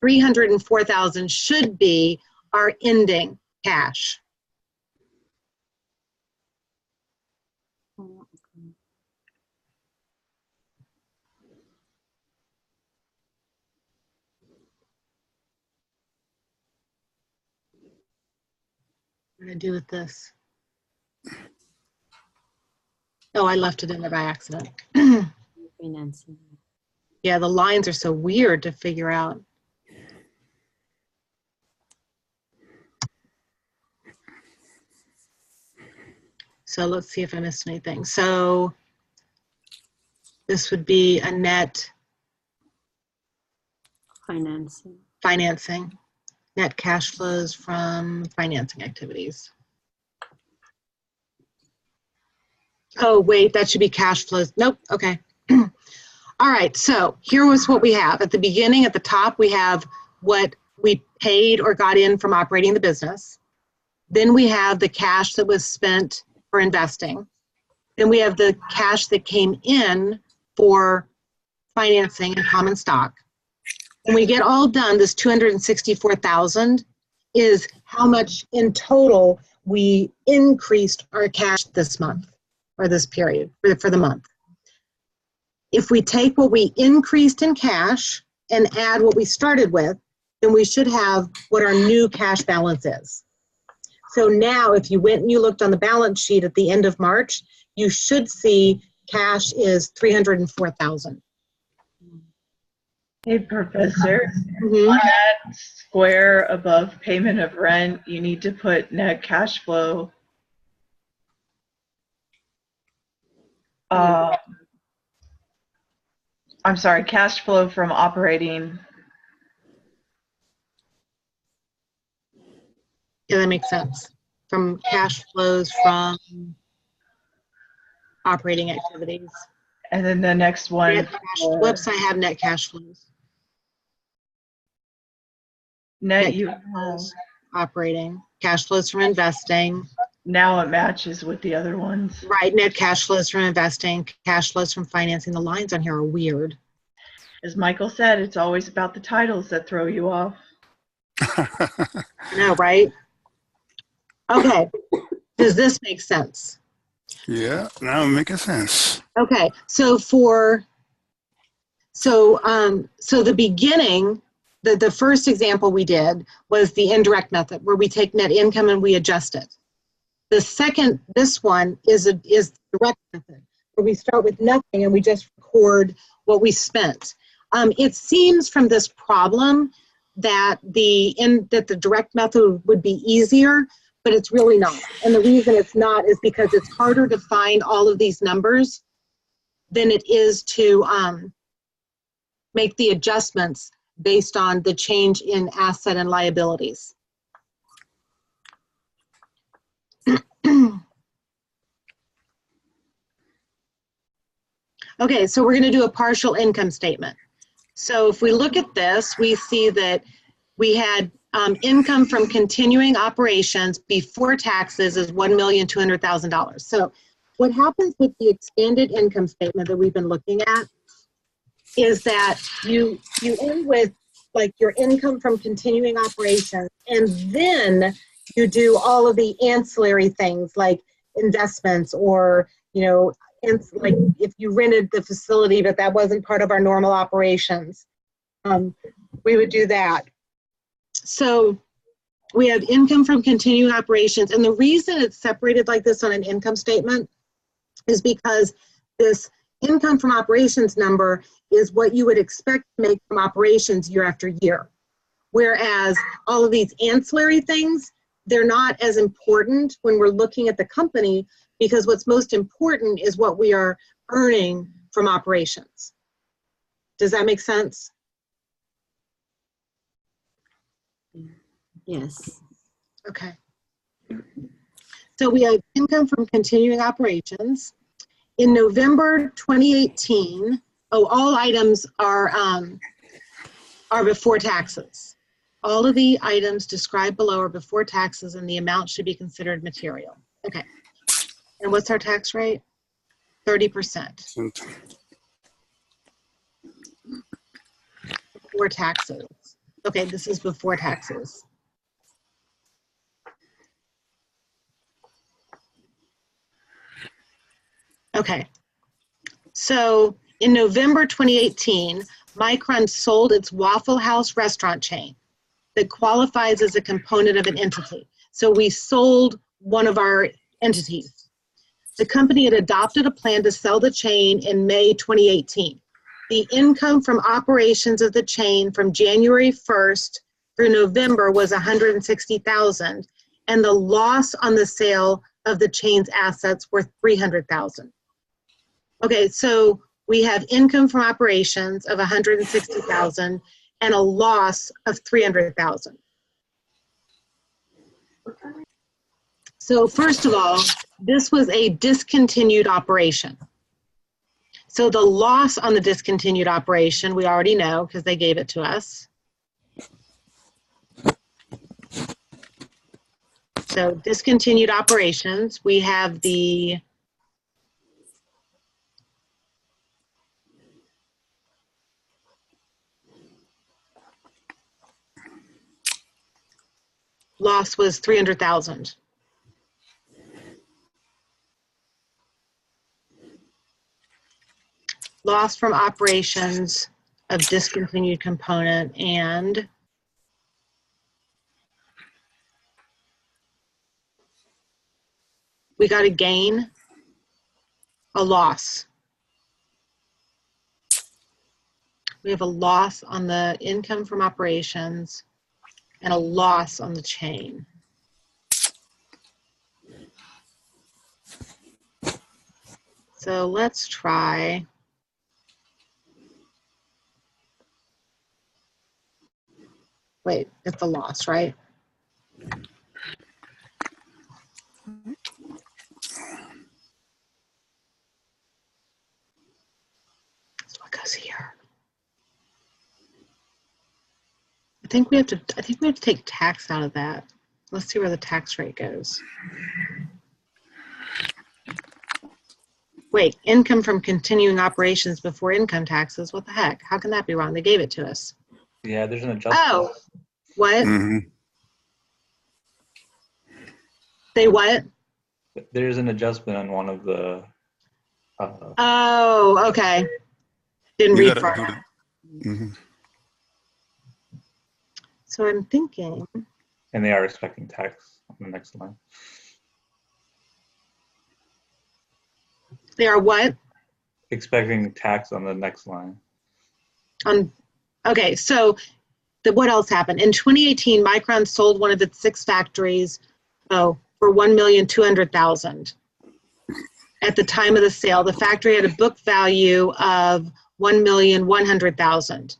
$304,000 should be our ending cash. What do I do with this? Oh, I left it in there by accident. Financing. Yeah, the lines are so weird to figure out. So let's see if I missed anything. So this would be a net financing, net cash flows from financing activities. Oh, wait, that should be cash flows. Nope, okay. All right, so here was what we have. At the beginning, at the top, we have what we paid or got in from operating the business. Then we have the cash that was spent for investing. Then we have the cash that came in for financing and common stock. When we get all done, this $264,000 is how much in total we increased our cash this month or this period for the month. If we take what we increased in cash and add what we started with, then we should have what our new cash balance is. So now if you went and you looked on the balance sheet at the end of March, you should see cash is $304,000. Hey, Professor, Mm-hmm. on that square above payment of rent, you need to put net cash flow. I'm sorry, cash flow from operating. Yeah, that makes sense. From cash flows from operating activities. And then the next one. Net cash, whoops, I have net cash flows. Net Cash flows, operating, cash flows from investing. Now it matches with the other ones. Right, net cash flows from investing, cash flows from financing. The lines on here are weird. As Michael said, it's always about the titles that throw you off. I know, right? Okay, does this make sense? Yeah, now it makes sense. Okay, so the beginning, the first example we did was the indirect method where we take net income and we adjust it. The second, this one is the direct method where we start with nothing and we just record what we spent. It seems from this problem that the direct method would be easier, but it's really not. And the reason it's not is because it's harder to find all of these numbers than it is to make the adjustments based on the change in asset and liabilities. Okay, so we're going to do a partial income statement. So if we look at this, we see that we had income from continuing operations before taxes is $1,200,000. So what happens with the expanded income statement that we've been looking at is that you end with like your income from continuing operations, and then you do all of the ancillary things like investments or, you know, like if you rented the facility but that wasn't part of our normal operations, we would do that. So we have income from continuing operations, and the reason it's separated like this on an income statement is because this income from operations number is what you would expect to make from operations year after year. Whereas all of these ancillary things, they're not as important when we're looking at the company, because what's most important is what we are earning from operations. Does that make sense? Yes. Okay. So we have income from continuing operations. In November 2018, all items are before taxes. All of the items described below are before taxes and the amount should be considered material. Okay. And what's our tax rate? 30%. Before taxes. Okay, this is before taxes. Okay, so in November 2018, Micron sold its Waffle House restaurant chain that qualifies as a component of an entity. So we sold one of our entities. The company had adopted a plan to sell the chain in May 2018. The income from operations of the chain from January 1st through November was $160,000, and the loss on the sale of the chain's assets were $300,000. Okay, so we have income from operations of $160,000 and a loss of $300,000. So first of all, this was a discontinued operation. So the loss on the discontinued operation, we already know because they gave it to us. So discontinued operations, we have the loss was $300,000. Loss from operations of discontinued component, and we got a gain, a loss. We have a loss on the income from operations and a loss on the chain. So let's try. Wait, it's a loss, right? So what goes here? I think we have to take tax out of that. Let's see where the tax rate goes. Wait, income from continuing operations before income taxes. What the heck? How can that be wrong? They gave it to us. Yeah, there's an adjustment. Oh, what? Mm-hmm. Say what? There's an adjustment on one of the. Oh, okay. Didn't read far enough. Mm-hmm. So I'm thinking. And they are expecting tax on the next line. They are what? Expecting tax on the next line. Okay, so what else happened? In 2018, Micron sold one of its 6 factories for $1,200,000. At the time of the sale, the factory had a book value of $1,100,000.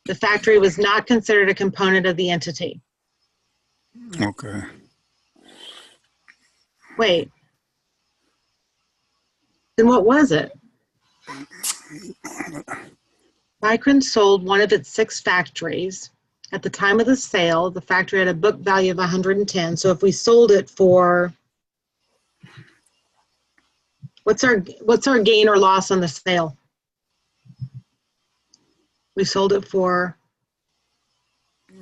The factory was not considered a component of the entity. Okay. Wait. Then what was it? Micron sold one of its 6 factories. At the time of the sale, the factory had a book value of 110. So if we sold it for, what's our gain or loss on the sale? We sold it for.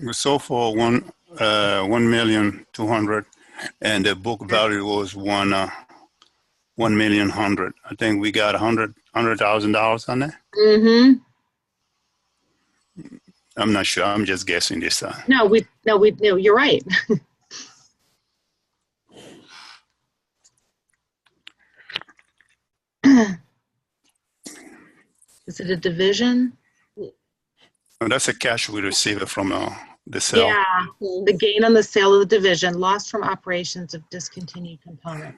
We sold for 1,200,000, and the book value was 1,100,000. I think we got $100,000 on that. Mm-hmm. I'm not sure. I'm just guessing this time. No, you're right. Is it a division? Oh, that's a cash we received from the sale. Yeah, the gain on the sale of the division, loss from operations of discontinued component.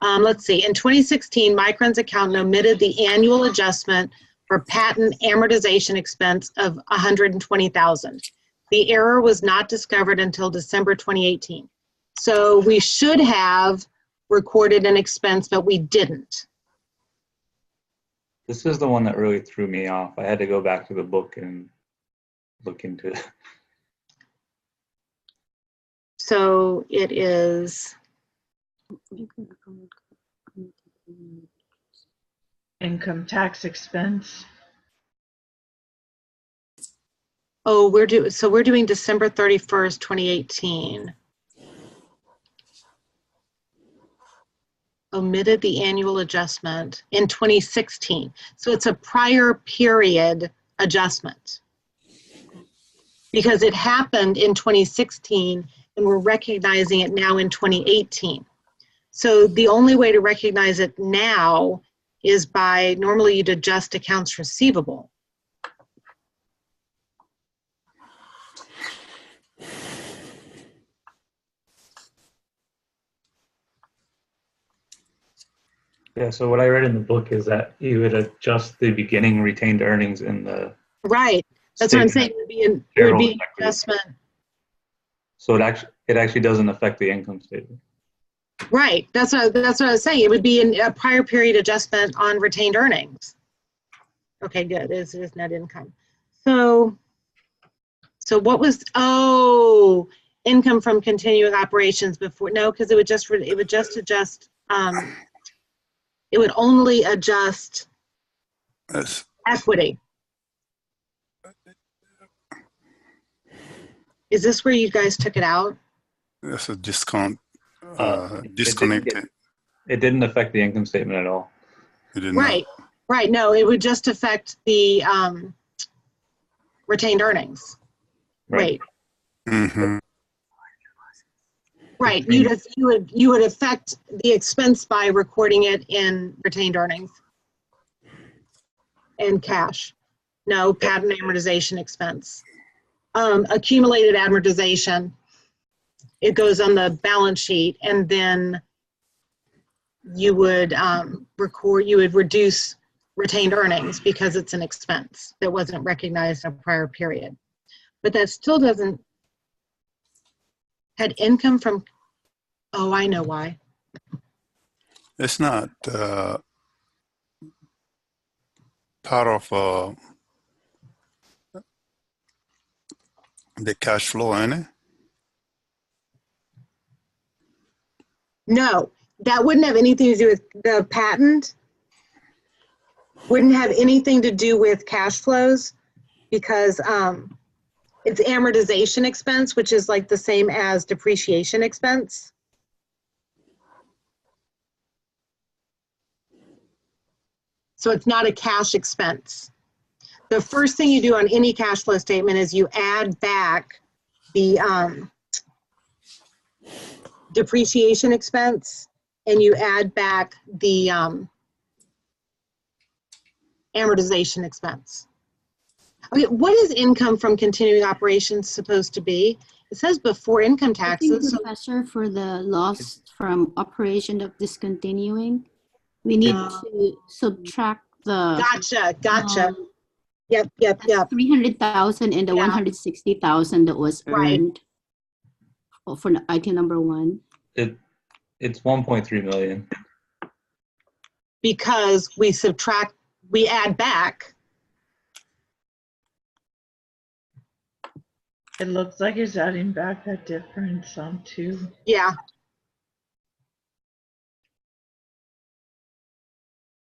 Let's see, in 2016, Micron's accountant omitted the annual adjustment for patent amortization expense of $120,000. The error was not discovered until December 2018. So we should have recorded an expense, but we didn't. This is the one that really threw me off. I had to go back to the book and look into it. So it is, Income tax expense. oh, we're doing December 31st, 2018. Omitted the annual adjustment in 2016. So it's a prior period adjustment. Because it happened in 2016 and we're recognizing it now in 2018. So the only way to recognize it now is by, normally you'd adjust accounts receivable. Yeah, so what I read in the book is that you would adjust the beginning retained earnings in the Right, that's what I'm saying, it would be an adjustment. So it actually doesn't affect the income statement. Right, that's what I was saying, it would be a prior period adjustment on retained earnings. Okay, good, it is net income. So what was, oh, income from continuing operations before, no, because it would just adjust, it would only adjust Yes. equity. Is this where you guys took it out? That's a discount, It disconnected. didn't affect the income statement at all. It did not. Right, no, it would just affect the retained earnings. Right. Mm-hmm. Right, you would affect the expense by recording it in retained earnings and cash. No, patent amortization expense. Accumulated amortization, it goes on the balance sheet, and then you would reduce retained earnings because it's an expense that wasn't recognized in a prior period. But that still doesn't, had income from, oh, I know why. It's not part of the cash flow, ain't it? No, that wouldn't have anything to do with the patent. Wouldn't have anything to do with cash flows because it's amortization expense, which is like the same as depreciation expense. So it's not a cash expense. The first thing you do on any cash flow statement is you add back the depreciation expense and you add back the amortization expense. Okay, what is income from continuing operations supposed to be? It says before income I think, taxes. Professor, for the loss from operation of discontinuing, we need to subtract the Gotcha. Yep. 300,000 and the Yeah. 160,000 that was Right. earned for item number 1. It's 1.3 million. Because we add back. It looks like it's adding back that difference on 2. Yeah.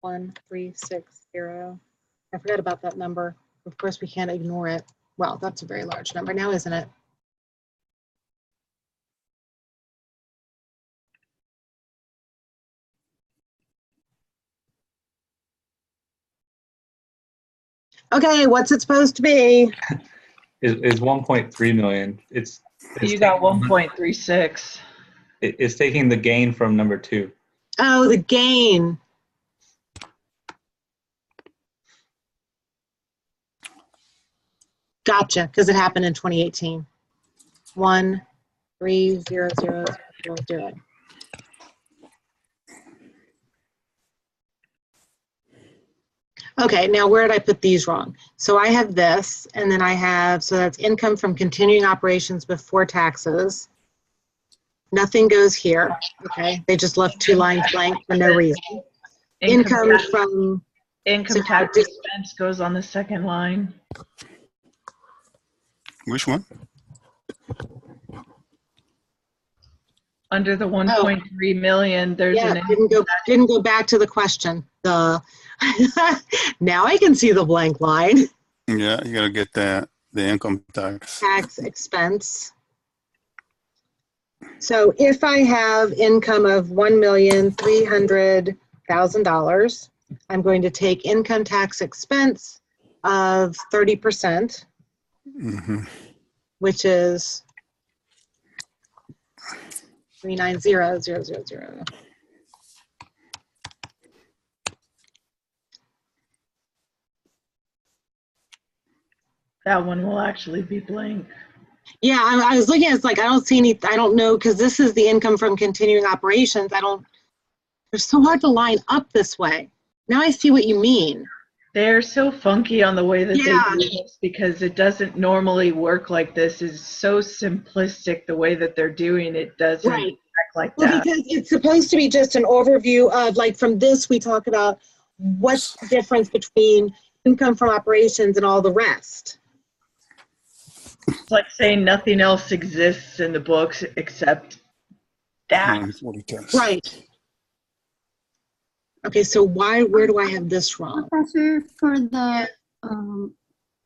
1360. I forgot about that number. Of course, we can't ignore it. Well, that's a very large number now, isn't it? Okay, what's it supposed to be? Is 1.3 million. It's You got 1.36. It's taking the gain from number 2. Oh, the gain. Gotcha, because it happened in 2018. 130,000. Okay, now where did I put these wrong? So I have this, and then I have, so that's income from continuing operations before taxes. Nothing goes here, okay? They just left 2 lines blank for no reason. Income tax- from, Income tax expense goes on the second line. Which one? Under the 1.3 million, there's yeah, an didn't go back to the question. Now I can see the blank line. Yeah, you gotta get the income tax. Tax expense. So if I have income of $1,300,000, I'm going to take income tax expense of 30%, Mm-hmm. which is 390,000. that one will actually be blank. Yeah, I was looking, it's like, I don't see any, I don't know, because this is the income from continuing operations. They're so hard to line up this way. Now I see what you mean. They're so funky on the way that Yeah. they do this because it doesn't normally work like this. It's so simplistic the way that they're doing it doesn't Right. act like Well, that. because it's supposed to be just an overview of, like, from this, we talk about what's the difference between income from operations and all the rest. It's like saying nothing else exists in the books except that. 140 tax. Right. Okay, so where do I have this wrong? Professor, for the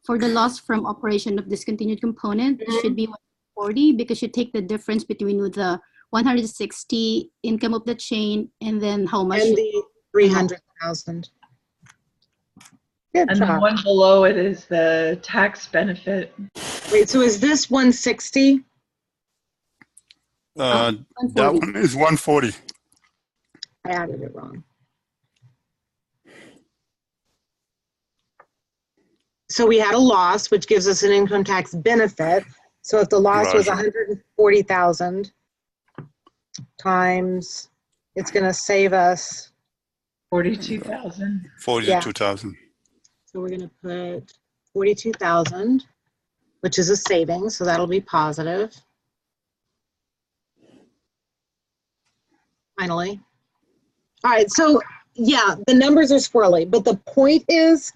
loss from operation of discontinued component, it should be 140 because you take the difference between the 160 income of the chain and then how much. And the 300,000. Good And the job. one below it is the tax benefit. Wait, so is this 160? That 140. one is 140. I added it wrong. So we had a loss, which gives us an income tax benefit. So if the loss was Roger. 140,000 times, it's going to save us. 42,000. 42,000. So we're going to put 42,000, which is a savings. So that'll be positive. Finally. All right. So yeah, the numbers are squirrely, but the point is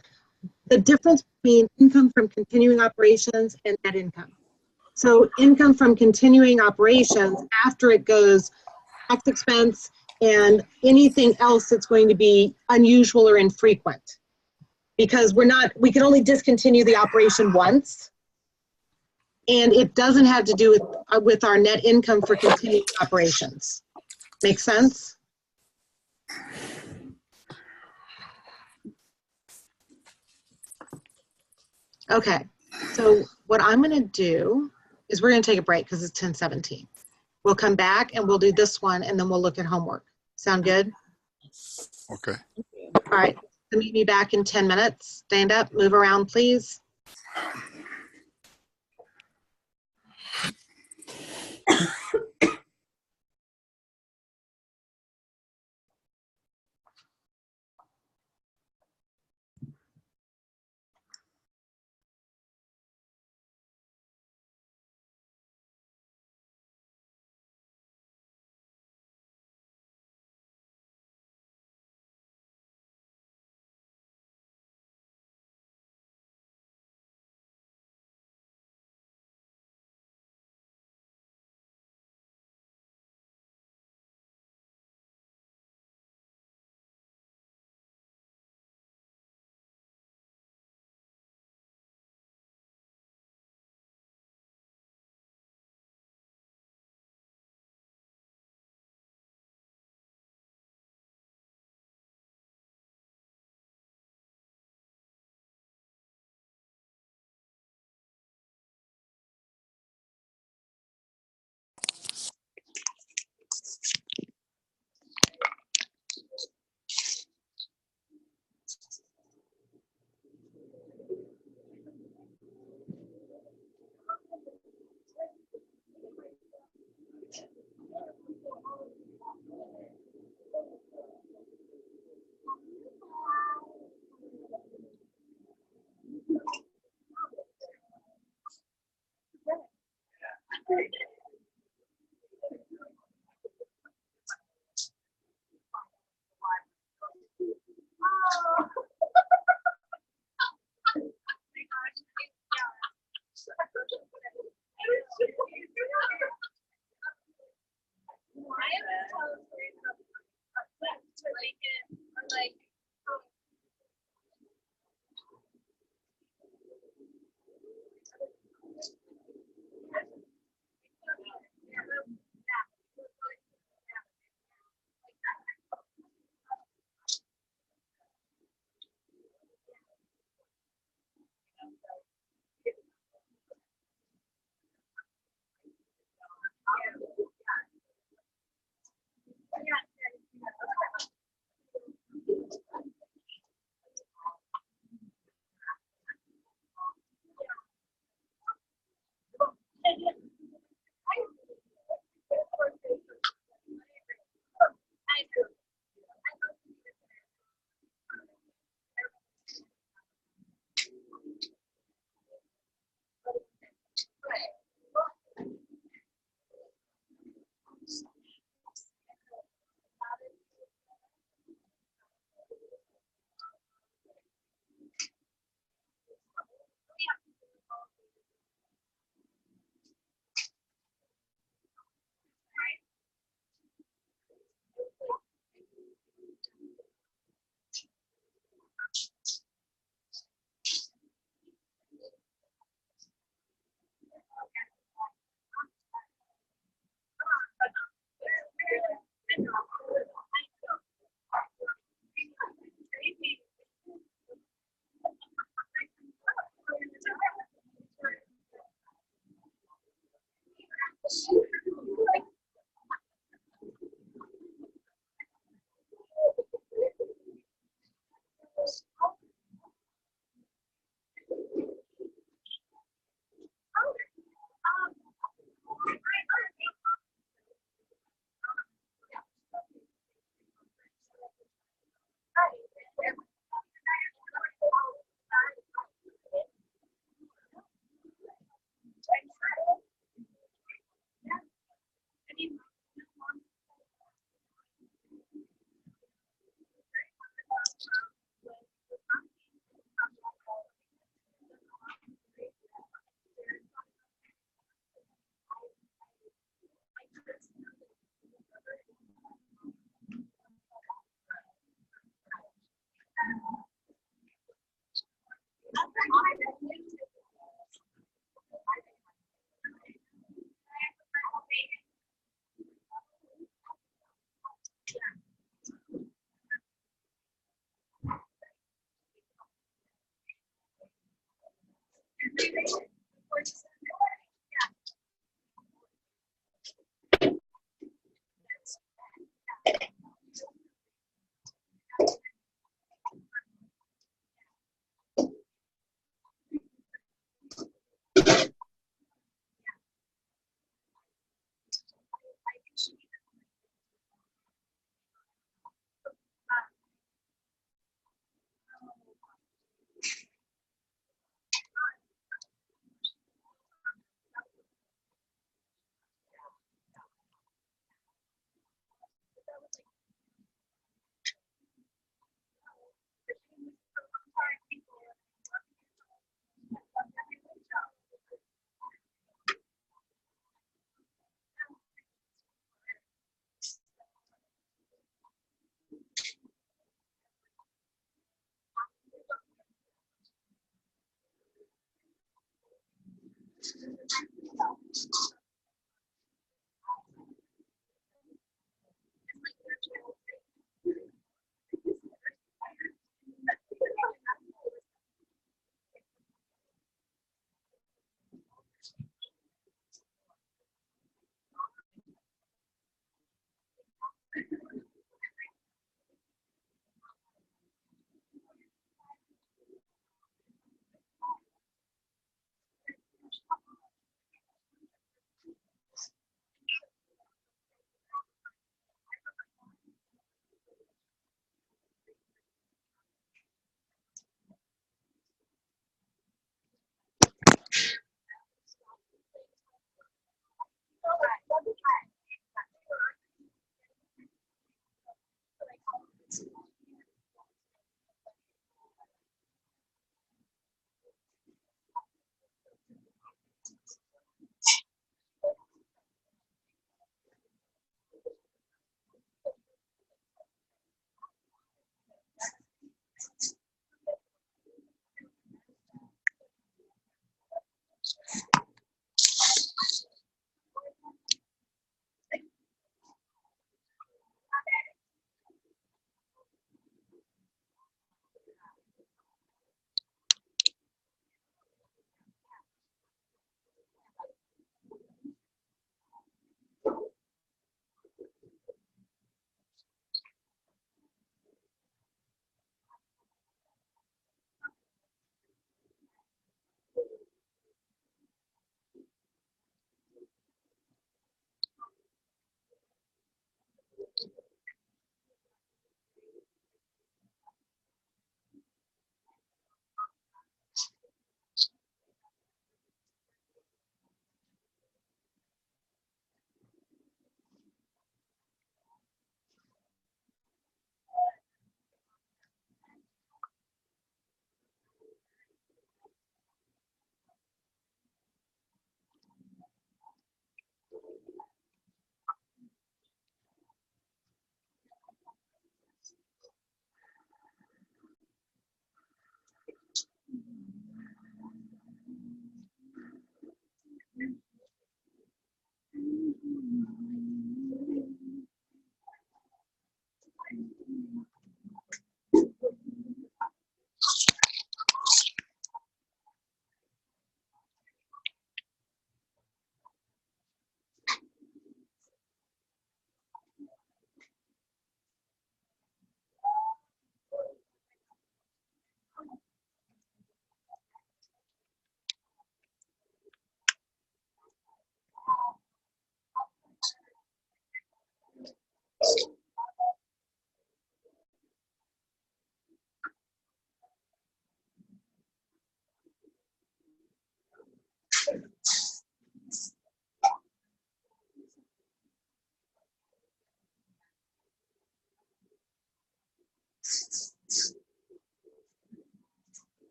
the difference between income from continuing operations and net income. So income from continuing operations, after it goes tax expense and anything else that's going to be unusual or infrequent. Because we can only discontinue the operation once. And it doesn't have to do with our net income for continuing operations. Make sense? Okay, so what I'm going to do is we're going to take a break because it's 10:17. We'll come back and we'll do this one and then we'll look at homework. Sound good? Okay. All right, so meet me back in 10 minutes. Stand up, move around, please.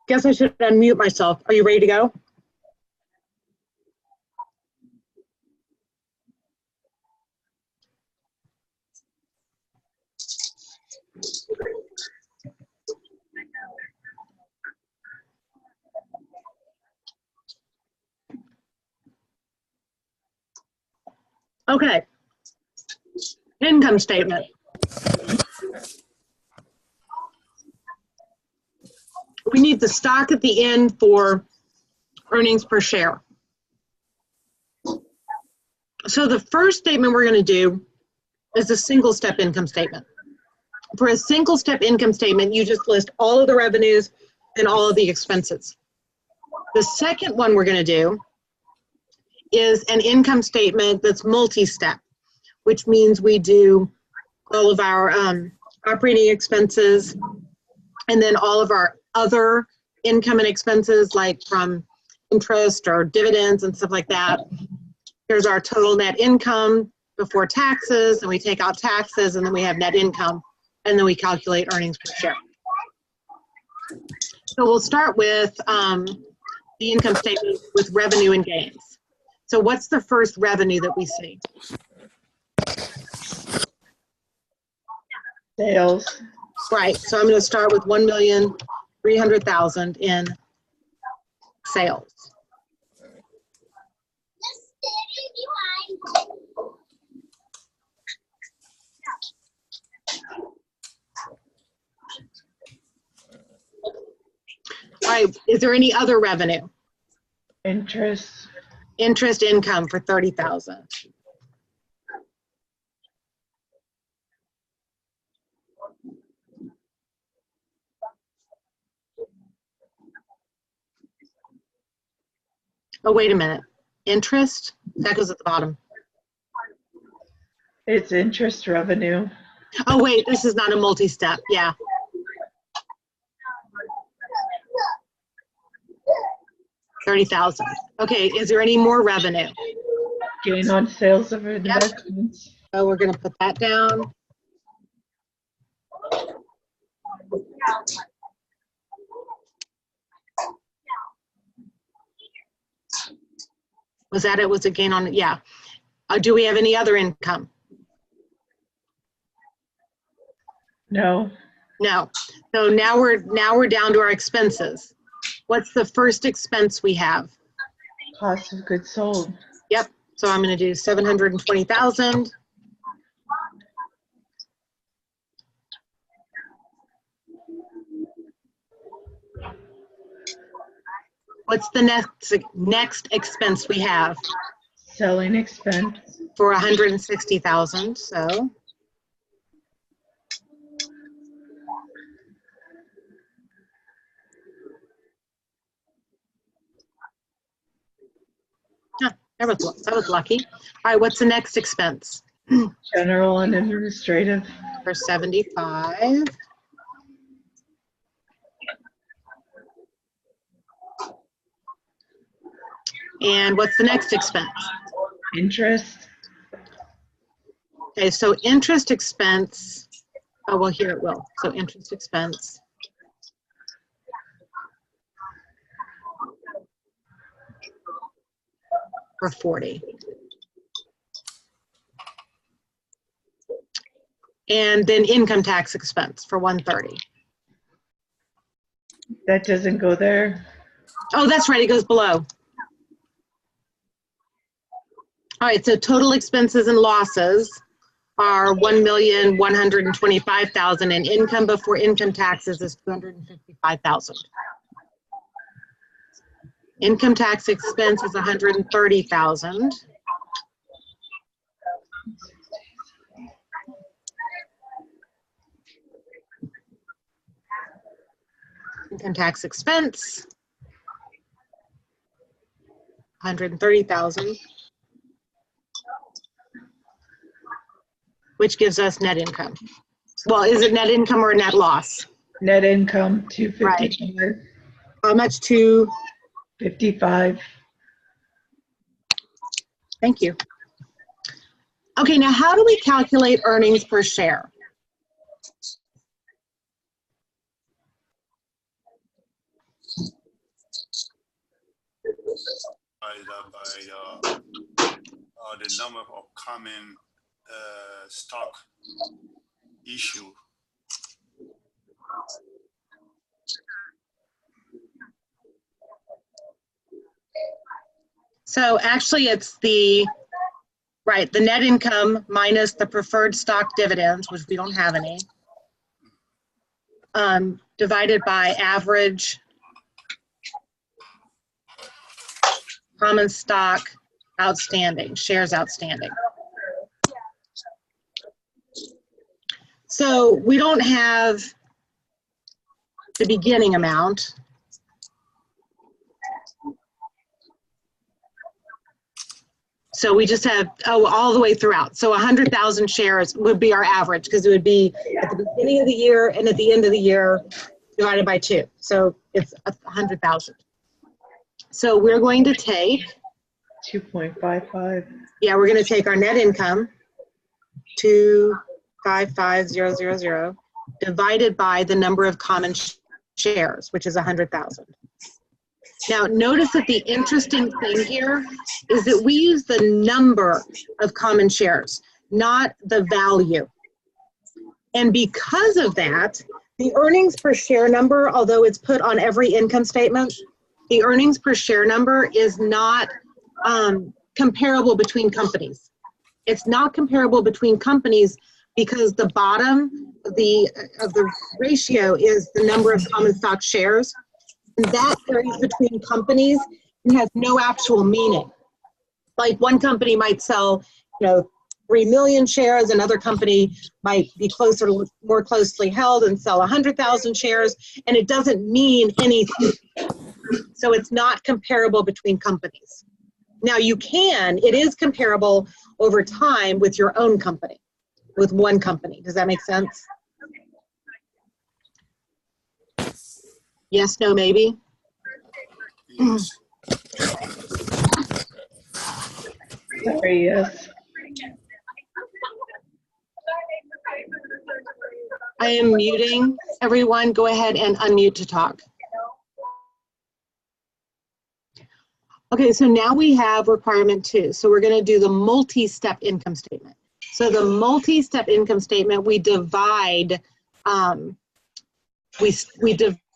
guess I should unmute myself. Are you ready to go? Okay. Income statement. We need the stock at the end for earnings per share. So the first statement we're going to do is a single step income statement. For a single step income statement, you just list all of the revenues and all of the expenses. The second one we're going to do is an income statement that's multi-step, which means we do all of our operating expenses and then all of our other income and expenses, like from interest or dividends and stuff like that. Here's our total net income before taxes, and we take out taxes, and then we have net income, and then we calculate earnings per share. So we'll start with the income statement with revenue and gains. So what's the first revenue that we see? Sales. Right, so I'm going to start with 1,300,000 in sales. All right, is there any other revenue? Interest. Interest income for 30,000. Oh, wait a minute. Interest? That goes at the bottom. It's interest revenue. Oh, wait, this is not a multi-step. Yeah. $30,000. Okay, is there any more revenue? Gain on sales of investments. So we're going to put that down. Was that it? Was it gain on it? Yeah. Do we have any other income? No. No. So now we're down to our expenses. What's the first expense we have? Cost of goods sold. Yep. So I'm going to do 720,000. What's the next expense we have? Selling expense. For 160,000. So that was lucky. All right, what's the next expense? General and administrative. For 75. And what's the next expense? Interest. Okay, so interest expense, oh, well, here it will. So interest expense. For 40. And then income tax expense for 130. That doesn't go there. Oh, that's right, it goes below. All right, so total expenses and losses are 1,125,000, and income before income taxes is 255,000. Income tax expense is 130,000. Income tax expense, 130,000. Which gives us net income. Well, is it net income or net loss? Net income, 255. Right. How much to? 55. Thank you. Okay, now how do we calculate earnings per share? the number of common stock issue. So actually it's the net income minus the preferred stock dividends, which we don't have any, divided by average common stock outstanding, shares outstanding. So we don't have the beginning amount. So we just have, all the way throughout. So 100,000 shares would be our average, because it would be at the beginning of the year and at the end of the year divided by 2. So it's 100,000. So we're going to take 2.55. Yeah, we're going to take our net income, 255,000, divided by the number of common shares, which is 100,000. Now, notice that the interesting thing here is that we use the number of common shares, not the value. And because of that, the earnings per share number, although it's put on every income statement, the earnings per share number is not comparable between companies. It's not comparable between companies because the bottom of the ratio is the number of common stock shares. And that varies between companies and has no actual meaning. Like one company might sell, 3 million shares, another company might be more closely held and sell 100,000 shares, and it doesn't mean anything. So it's not comparable between companies. Now it is comparable over time with your own company, with one company. Does that make sense? Yes, no, maybe? Yes. Sorry, yes. I am muting everyone. Go ahead and unmute to talk. Okay, so now we have requirement 2. So we're going to do the multi-step income statement. So the multi-step income statement, we divide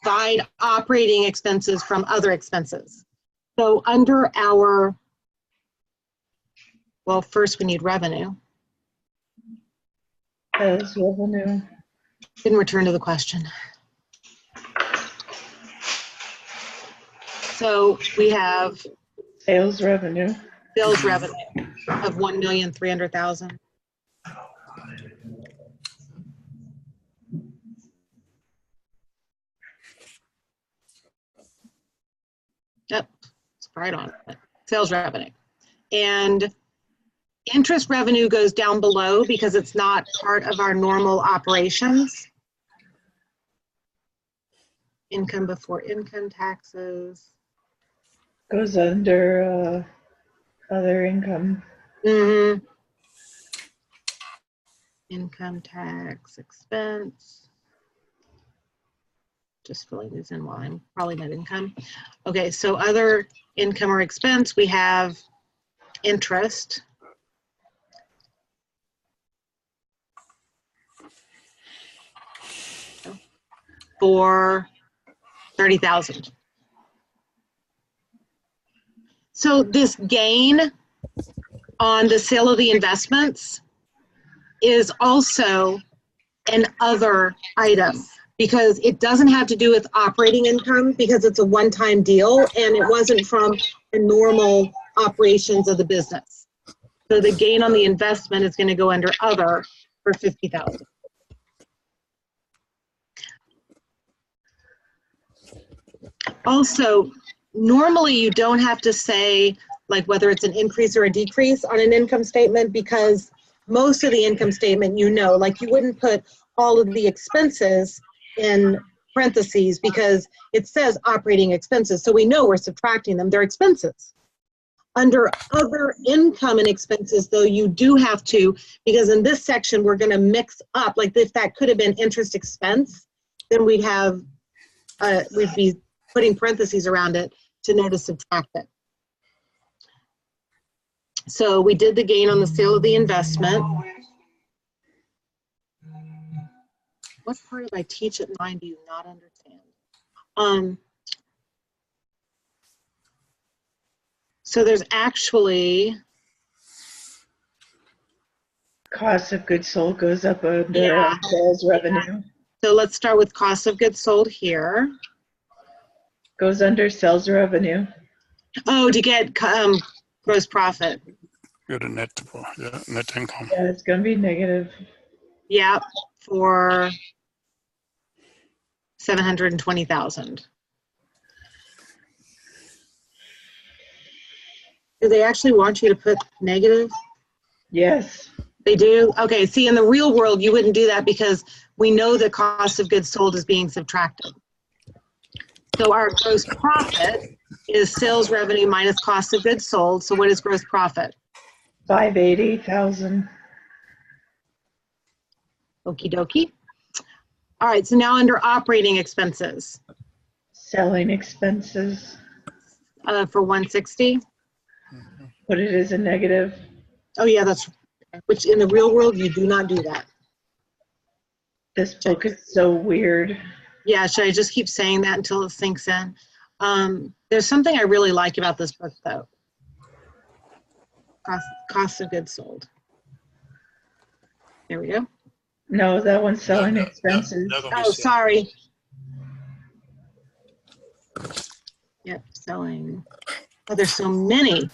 divide operating expenses from other expenses. So under our, well, first we need revenue. As revenue. Didn't return to the question. So we have Sales revenue. sales revenue of 1,300,000. Yep, it's right on it. Sales revenue. And interest revenue goes down below because it's not part of our normal operations. Income before income taxes. Goes under other income. Mm-hmm. Income tax expense. Just filling these in while I'm probably net income. Okay, so other income or expense, we have interest. For 30,000. So this gain on the sale of the investments is also an other item because it doesn't have to do with operating income because it's a one-time deal and it wasn't from the normal operations of the business. So the gain on the investment is going to go under other for 50,000. Also, normally you don't have to say like whether it's an increase or a decrease on an income statement because most of the income statement, like you wouldn't put all of the expenses in parentheses because it says operating expenses. So we know we're subtracting them, they're expenses. Under other income and expenses though, you do have to, because in this section, we're gonna mix up, like if that could have been interest expense, then we'd be putting parentheses around it to know to subtract it. So we did the gain on the sale of the investment. What part of I teach at 9 do you not understand? So there's actually, Cost of goods sold goes up under Yeah. sales revenue. so let's start with cost of goods sold here. Goes under sales revenue. Oh, to get gross profit. Go to net income. Yeah, it's gonna be negative. Yeah, for 720,000. Do they actually want you to put negative? Yes. They do? Okay, see, in the real world, you wouldn't do that because we know the cost of goods sold is being subtracted. So our gross profit is sales revenue minus cost of goods sold. So what is gross profit? 580,000. Okie dokie. All right, so now under operating expenses Selling expenses. for 160. Put it as a negative. Oh yeah, that's, which in the real world, you do not do that. This book is so weird. Yeah, should I just keep saying that until it sinks in? There's something I really like about this book though. Cost of goods sold. There we go. No, that one's selling expenses. Oh, sorry. Yep, selling. Oh, there's so many.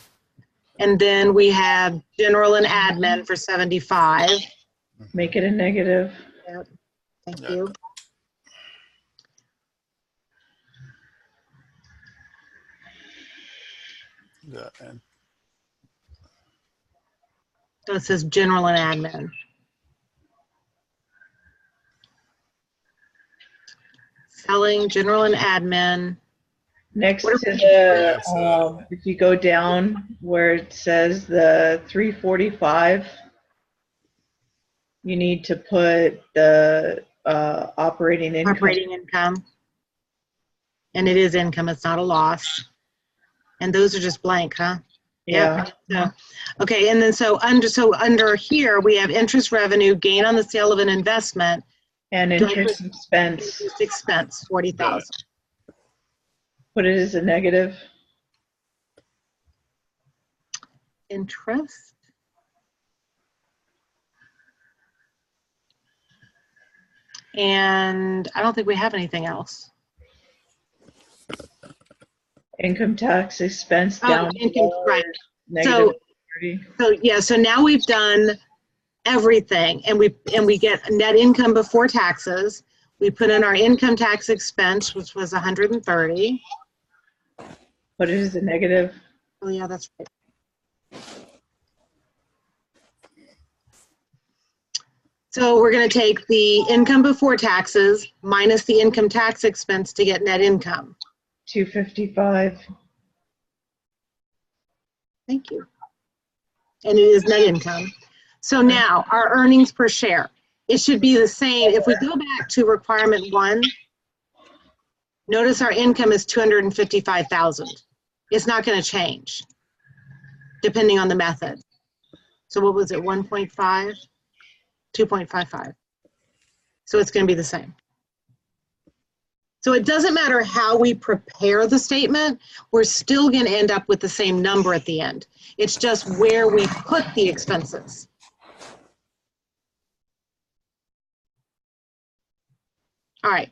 And then we have general and admin for 75. Make it a negative. Yep, thank Yeah. you. Yeah, and So it says general and admin. Selling, general and admin. Next What to are the, if you go down where it says the 345, you need to put the operating income. Operating income. And it is income, it's not a loss. And those are just blank, huh? Yeah. Yep. So, okay, and then so under here, we have interest revenue, gain on the sale of an investment, And interest expense. interest expense, 40,000. Put it as a negative. Interest. And I don't think we have anything else. Income tax expense Oh, down income, below right. negative 30. So yeah, so now we've done everything and we get net income before taxes. We put in our income tax expense, which was 130. Put it as a negative. Oh yeah, that's right. So we're going to take the income before taxes minus the income tax expense to get net income. 255. Thank you. And it is net income. So now our earnings per share, it should be the same. If we go back to requirement 1, notice our income is 255,000. It's not going to change depending on the method. So what was it, 1.5, 2.55. So it's going to be the same. So it doesn't matter how we prepare the statement, we're still going to end up with the same number at the end. It's just where we put the expenses. All right.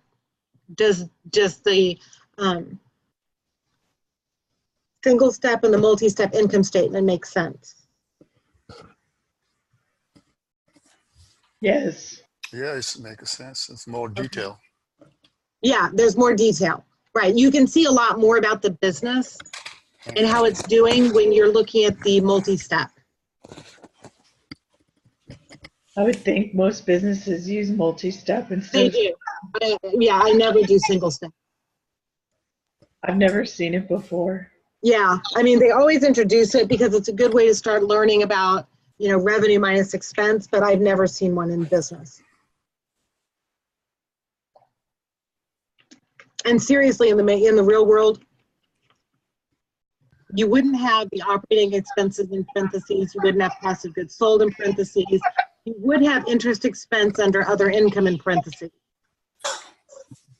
Does the single step and the multi-step income statement make sense? Yes. yeah, it makes sense. It's more detail. Yeah, there's more detail. Right. You can see a lot more about the business and how it's doing when you're looking at the multi-step. I would think most businesses use multi-step They instead. do. Yeah, I never do single step. I've never seen it before. Yeah, I mean, they always introduce it because it's a good way to start learning about, you know, revenue minus expense, but I've never seen one in business. And seriously, in the real world, You wouldn't have the operating expenses in parentheses. You wouldn't have cost of goods sold in parentheses. You would have interest expense under other income in parentheses.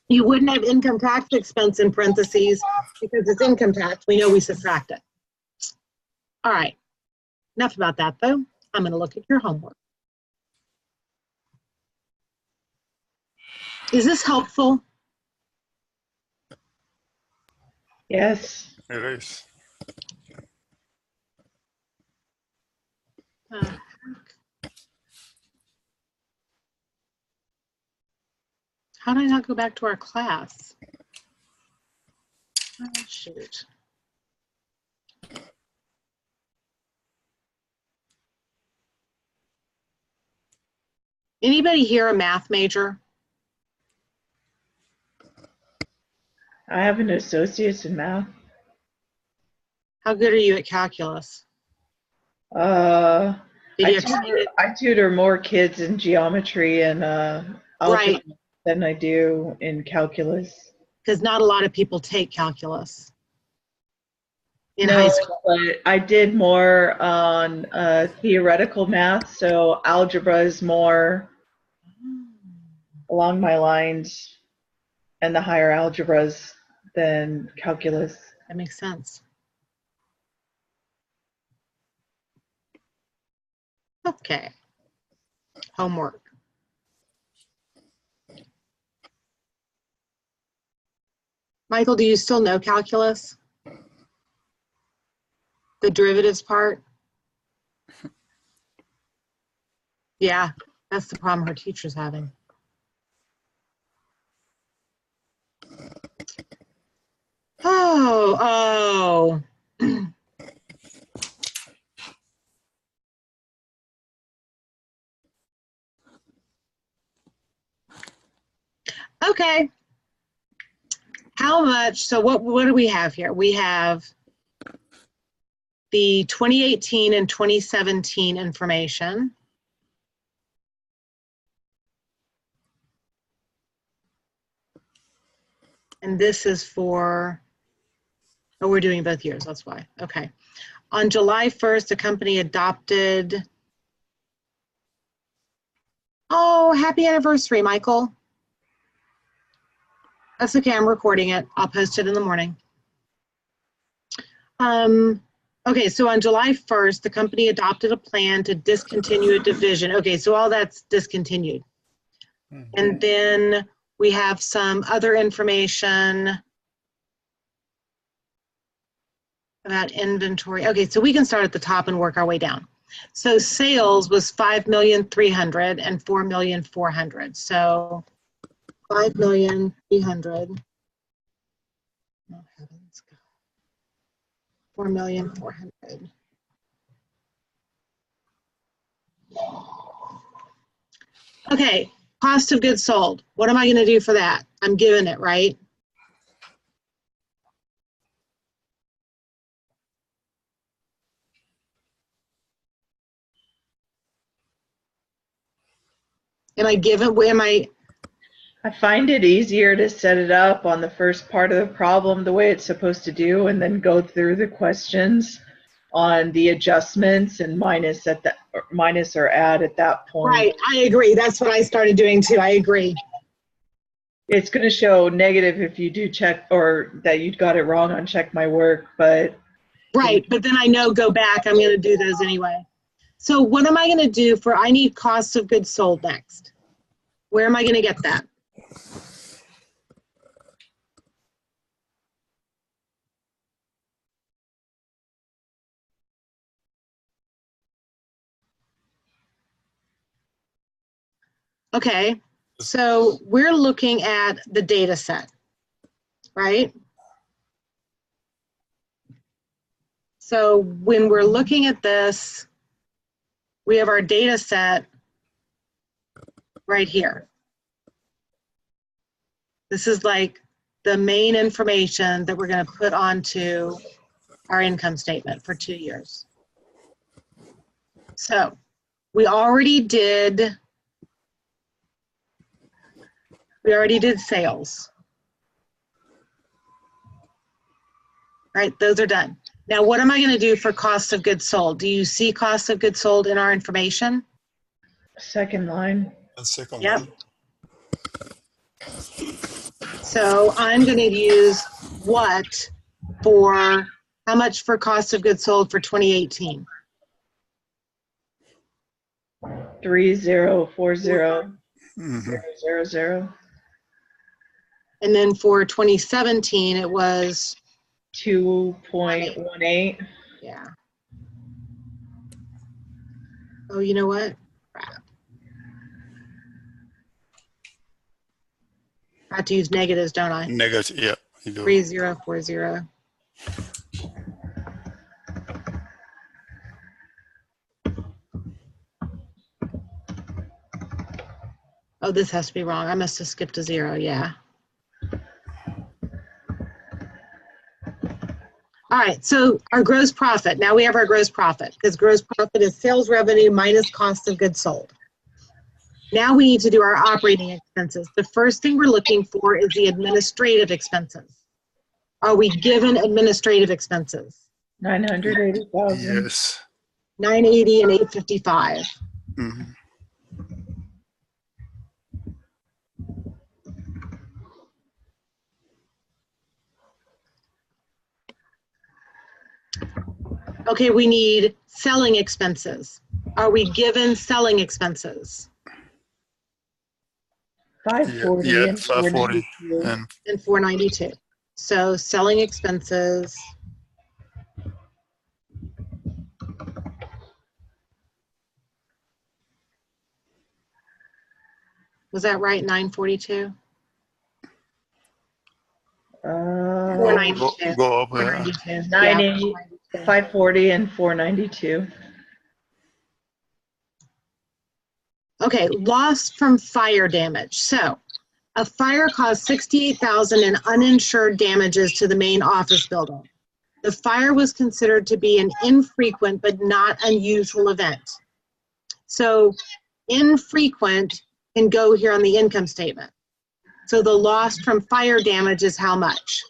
You wouldn't have income tax expense in parentheses because it's income tax. We know we subtract it. All right. Enough about that, though. I'm going to look at your homework. Is this helpful? Yes. It is. How did I not go back to our class? Oh, shoot. Anybody here a math major? I have an associate's in math. How good are you at calculus? Did I you have to take tutor, it? I tutor more kids in geometry and algebra Right. than I do in calculus. Because not a lot of people take calculus in high No, school. but I did more on theoretical math, so algebra is more along my lines, and the higher algebras than calculus. That makes sense. Okay. Homework. Michael, do you still know calculus? The derivatives part? Yeah, that's the problem her teacher's having. Oh. Okay. How much, so what do we have here? We have the 2018 and 2017 information. And this is for, oh, we're doing both years, that's why. Okay. On July 1st, the company adopted, oh, happy anniversary, Michael. That's okay, I'm recording it. I'll post it in the morning. Okay, so on July 1st, the company adopted a plan to discontinue a division. Okay, so all that's discontinued. And then we have some other information about inventory. Okay, so we can start at the top and work our way down. So sales was 5,300,000 and 4,400,000. So 5,300,000. Oh, heavens. 4,400,000. Okay, cost of goods sold. What am I going to do for that? I'm giving it, right? I find it easier to set it up on the first part of the problem the way it's supposed to do, and then go through the questions on the adjustments and minus or add at that point. Right, I agree. That's what I started doing too. I agree. It's going to show negative if you do check, or that you got it wrong on check my work, but Right, but then I know go back, I'm going to do those anyway. So what am I going to do for, I need cost of goods sold next. Where am I going to get that? Okay, so we're looking at the data set, right? So when we're looking at this, we have our data set right here. This is like the main information that we're going to put onto our income statement for 2 years. So we already did sales. Right, those are done. Now, what am I going to do for cost of goods sold? Do you see cost of goods sold in our information? Second line. The second Yep. one. So I'm going to use what for, how much for cost of goods sold for 2018? 3040 Mhm. 000 And then for 2017, it was, 2.18. yeah. Oh, you know what? Crap. I have to use negatives, don't I? Negative, yeah, you do. 3040. Oh, this has to be wrong. I must have skipped a 0, yeah. All right, so our gross profit. Now we have our gross profit, because gross profit is sales revenue minus cost of goods sold. Now we need to do our operating expenses. The first thing we're looking for is the administrative expenses. Are we given administrative expenses? 980,000. Yes. 980 and 855. Mhm. Okay, we need selling expenses. Are we given selling expenses? 540 Yeah, and 540 492. and And 492. So selling expenses. Was that right, 942? Uh, 492. go up. 492. 980, Yeah. 540 and 492. Okay, loss from fire damage. So a fire caused 68,000 in uninsured damages to the main office building. The fire was considered to be an infrequent but not unusual event. So infrequent can go here on the income statement. So the loss from fire damage is how much?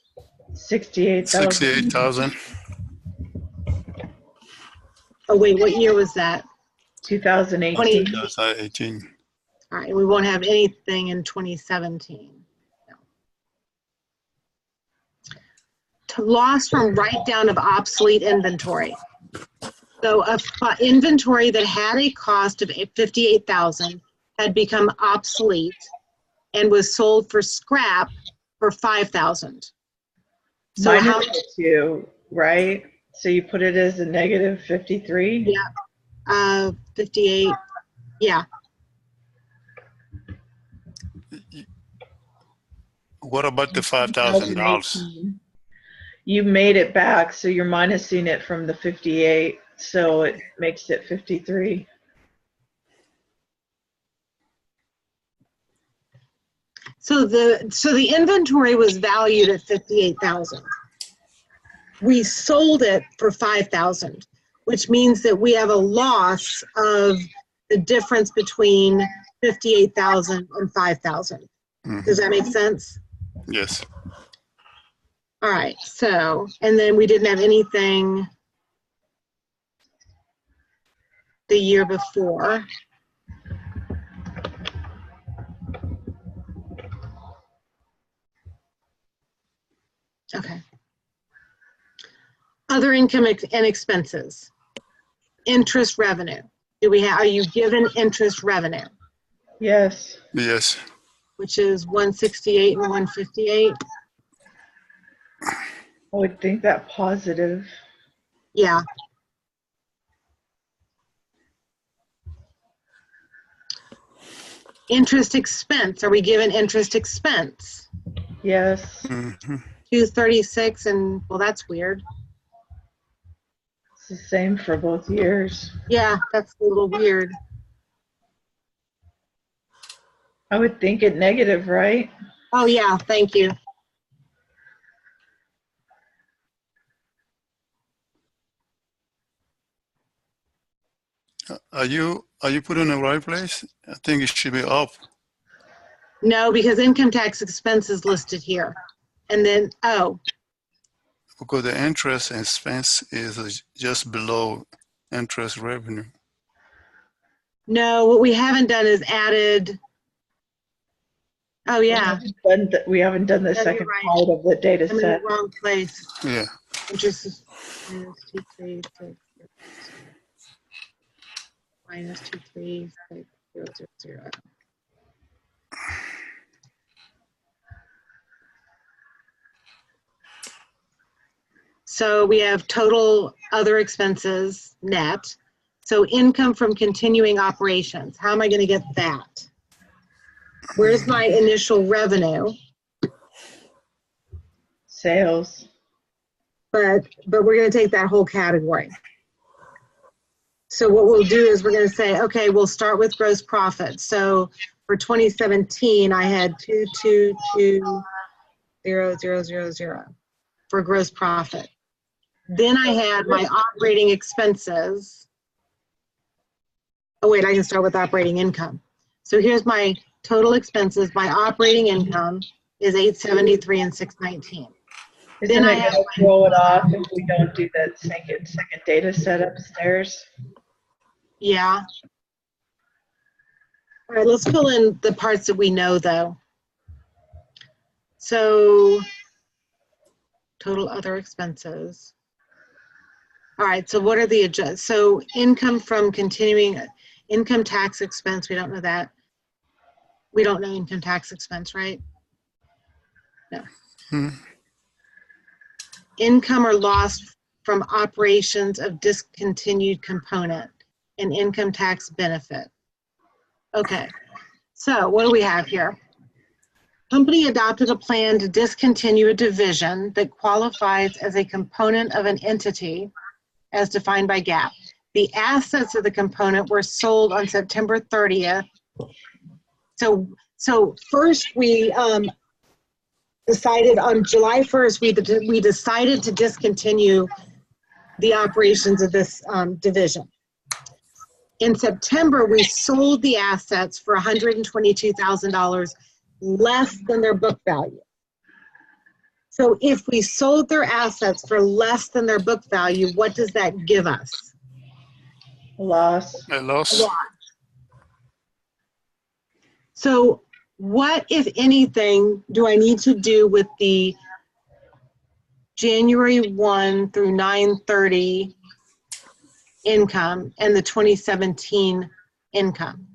68,000. 68,000. Oh wait, what year was that? 2018. 2018. All right, we won't have anything in 2017. No. To loss from write-down of obsolete inventory. So a inventory that had a cost of 58,000 had become obsolete and was sold for scrap for 5,000. So Minus how, the 2, right? So you put it as a negative 53? Yeah. 58, yeah. What about the $5,000? 2018. You made it back, so you're minusing it from the 58, so it makes it 53. So the inventory was valued at 58,000. We sold it for 5,000, which means that we have a loss of the difference between 58,000 and 5,000. Does that make sense? Yes. All right, so, and then we didn't have anything the year before. Okay. Other income and expenses. Interest revenue. Are you given interest revenue? Yes. Yes. Which is 168 and 158. I would think that positive. Yeah. Interest expense. Are we given interest expense? Yes. Mhm. 236 and, well, that's weird. It's the same for both years. Yeah, that's a little weird. I would think it negative, right? Oh, yeah, thank you. Are you put in the right place? I think it should be up. No, because income tax expense is listed here. And then, oh, because the interest expense is just below interest revenue. No, what we haven't done is added. Oh, yeah. We haven't done the Yeah, you're second right. part of the data I'm in the set. wrong place. Yeah. Interest is -236 -236,000. So we have total other expenses net. So income from continuing operations. How am I going to get that? Where's my initial revenue? Sales. But we're going to take that whole category. So what we'll do is we're going to say, okay, we'll start with gross profit. So for 2017, I had 222,000 for gross profit. Then I had my operating expenses. Oh wait, I can start with operating income. So here's my total expenses. My operating income is 873 and 619. Isn't it going to throw it off if we don't do that second data set upstairs? Yeah. All right, let's fill in the parts that we know though. So total other expenses. All right, so what are the so income from continuing income tax expense, we don't know that. We don't know income tax expense, right? No. Income or loss from operations of discontinued component, an income tax benefit. Okay, so what do we have here? Company adopted a plan to discontinue a division that qualifies as a component of an entity as defined by GAAP. The assets of the component were sold on September 30th. So first we decided on July 1st, we decided to discontinue the operations of this division. In September, we sold the assets for $122,000 less than their book value. So if we sold their assets for less than their book value, what does that give us? A loss. A loss. A loss. So what, if anything, do I need to do with the January 1 through 9/30 income and the 2017 income?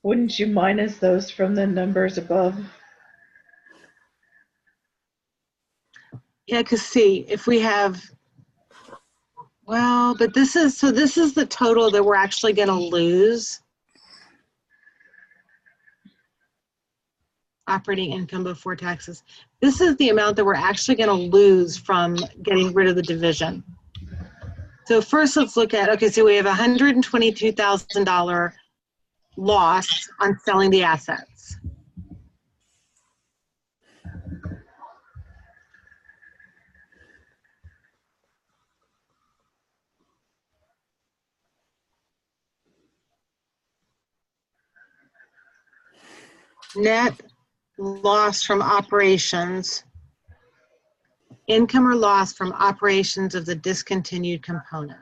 Wouldn't you minus those from the numbers above? Yeah, because see, if we have, well, but this is the total that we're actually going to lose. Operating income before taxes. This is the amount that we're actually going to lose from getting rid of the division. So first let's look at, okay, so we have $122,000 loss on selling the assets. Net loss from operations, income or loss from operations of the discontinued component.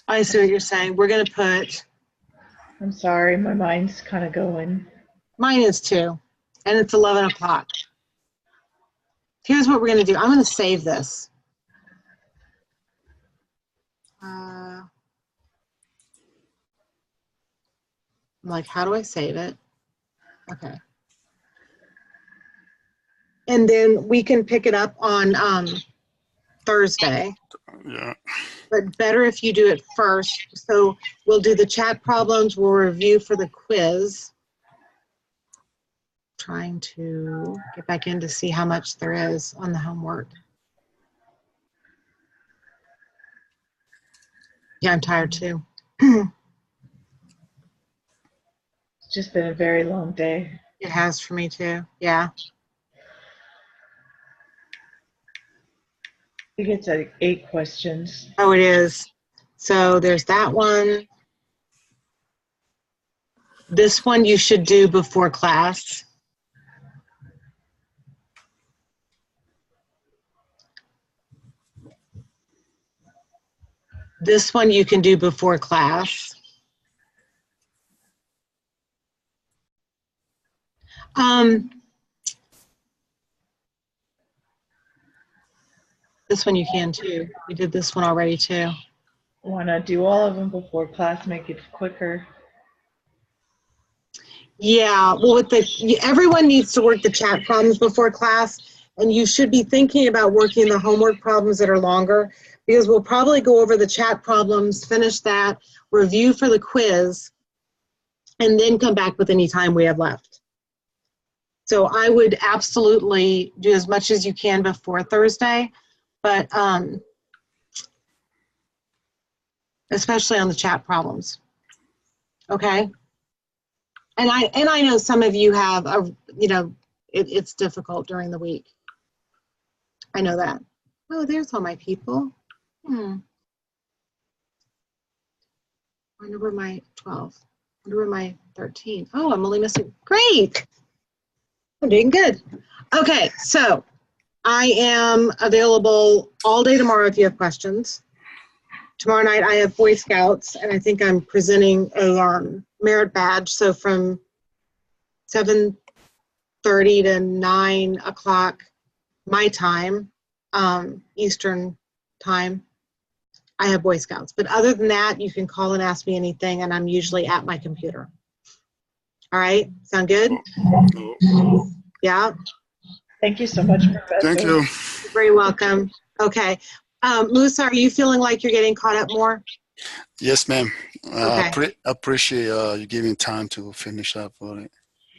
I see what you're saying. We're going to put, I'm sorry, my mind's kind of going. mine is too, and it's 11 o'clock. Here's what we're going to do. I'm going to save this. I'm like, how do I save it? Okay. And then we can pick it up on Thursday. Yeah. But better if you do it first. So we'll do the chat problems. We'll review for the quiz. Trying to get back in to see how much there is on the homework. Yeah, I'm tired too. It's just been a very long day. It has for me too. Yeah. think it's like 8 questions. Oh, it is. So there's that one. This one you should do before class. This one you can do before class. This one you can too. We did this one already too. Why not do all of them before class, make it quicker? Yeah, well, everyone needs to work the chat problems before class, and you should be thinking about working the homework problems that are longer, because we'll probably go over the chat problems, finish that, review for the quiz, and then come back with any time we have left. So I would absolutely do as much as you can before Thursday, but especially on the chat problems. Okay? And I know some of you have it's difficult during the week. I know that. Oh, there's all my people. I wonder where my 12. I wonder where my 13. Oh, I'm only missing. Great. I'm doing good. Okay, so I am available all day tomorrow if you have questions. Tomorrow night I have Boy Scouts, and I think I'm presenting a merit badge. So from 7:30 to 9 o'clock my time, Eastern time, I have Boy Scouts. But other than that, you can call and ask me anything, and I'm usually at my computer. All right, sound good? Yeah? Thank you so much, Professor. Thank you. You're very welcome. Okay. Musa, are you feeling like you're getting caught up more? Yes, ma'am. Okay. Appreciate you giving time to finish up on it.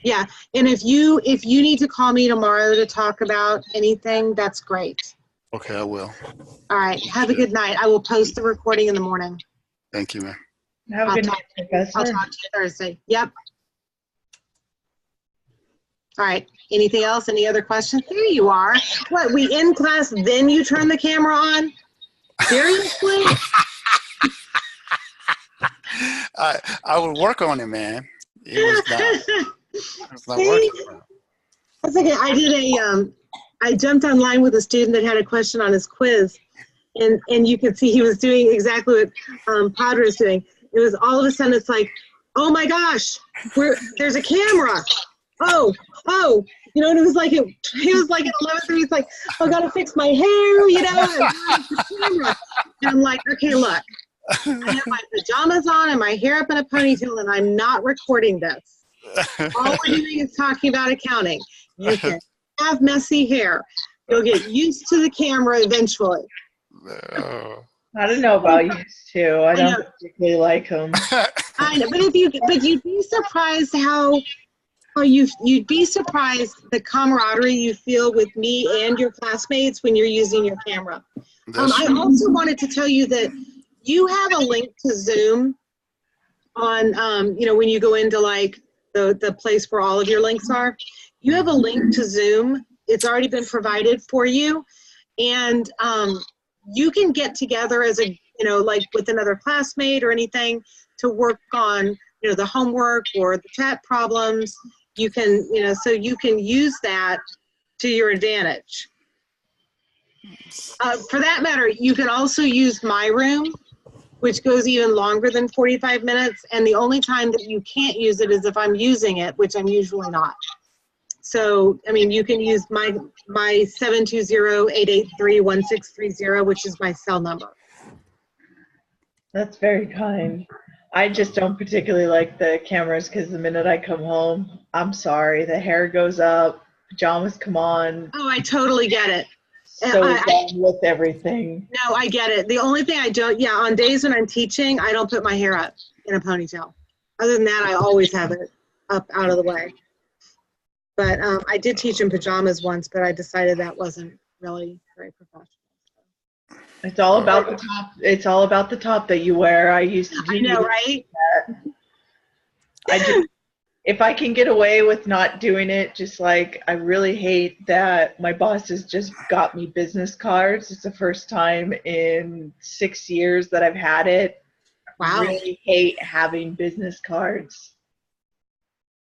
Yeah, and if you need to call me tomorrow to talk about anything, that's great. Okay, I will. All right, have a good night. I will post the recording in the morning. Thank you, ma'am. Have a good night, Professor. I'll talk to you Thursday. Yep. All right, anything else? Any other questions? There you are. What, we in class, then you turn the camera on? Seriously? I will work on it, man. It was not See? working. That's okay. I did I jumped online with a student that had a question on his quiz, and you could see he was doing exactly what Padre is doing. It was all of a sudden, it's like, oh my gosh, there's a camera. Oh, and it was like, he was like at 11:30, he's like, I gotta fix my hair, and the camera. And I'm like, okay, look, I have my pajamas on and my hair up in a ponytail, and I'm not recording this. All we're doing is talking about accounting. You can have messy hair. You'll get used to the camera eventually. I don't know about used to. I don't particularly like them. I know, but you'd be surprised how you'd be surprised the camaraderie you feel with me and your classmates when you're using your camera. I also wanted to tell you that you have a link to Zoom on, when you go into like the place where all of your links are. You have a link to Zoom. It's already been provided for you, and you can get together as like with another classmate or anything to work on, the homework or the chat problems. You can, so you can use that to your advantage. For that matter, you can also use My Room, which goes even longer than 45 minutes. And the only time that you can't use it is if I'm using it, which I'm usually not. So, you can use my 720-883-1630, which is my cell number. That's very kind. I just don't particularly like the cameras because the minute I come home, I'm sorry, the hair goes up, pajamas come on. Oh, I totally get it. So done with everything. No, I get it. The only thing I don't, on days when I'm teaching, I don't put my hair up in a ponytail. Other than that, I always have it up out of the way. But I did teach in pajamas once, but I decided that wasn't really very professional. It's all about the top. It's all about the top that you wear. I used to do. I know, right? if I can get away with not doing it, just like I really hate that my boss has just got me business cards. It's the first time in 6 years that I've had it. Wow. Really hate having business cards.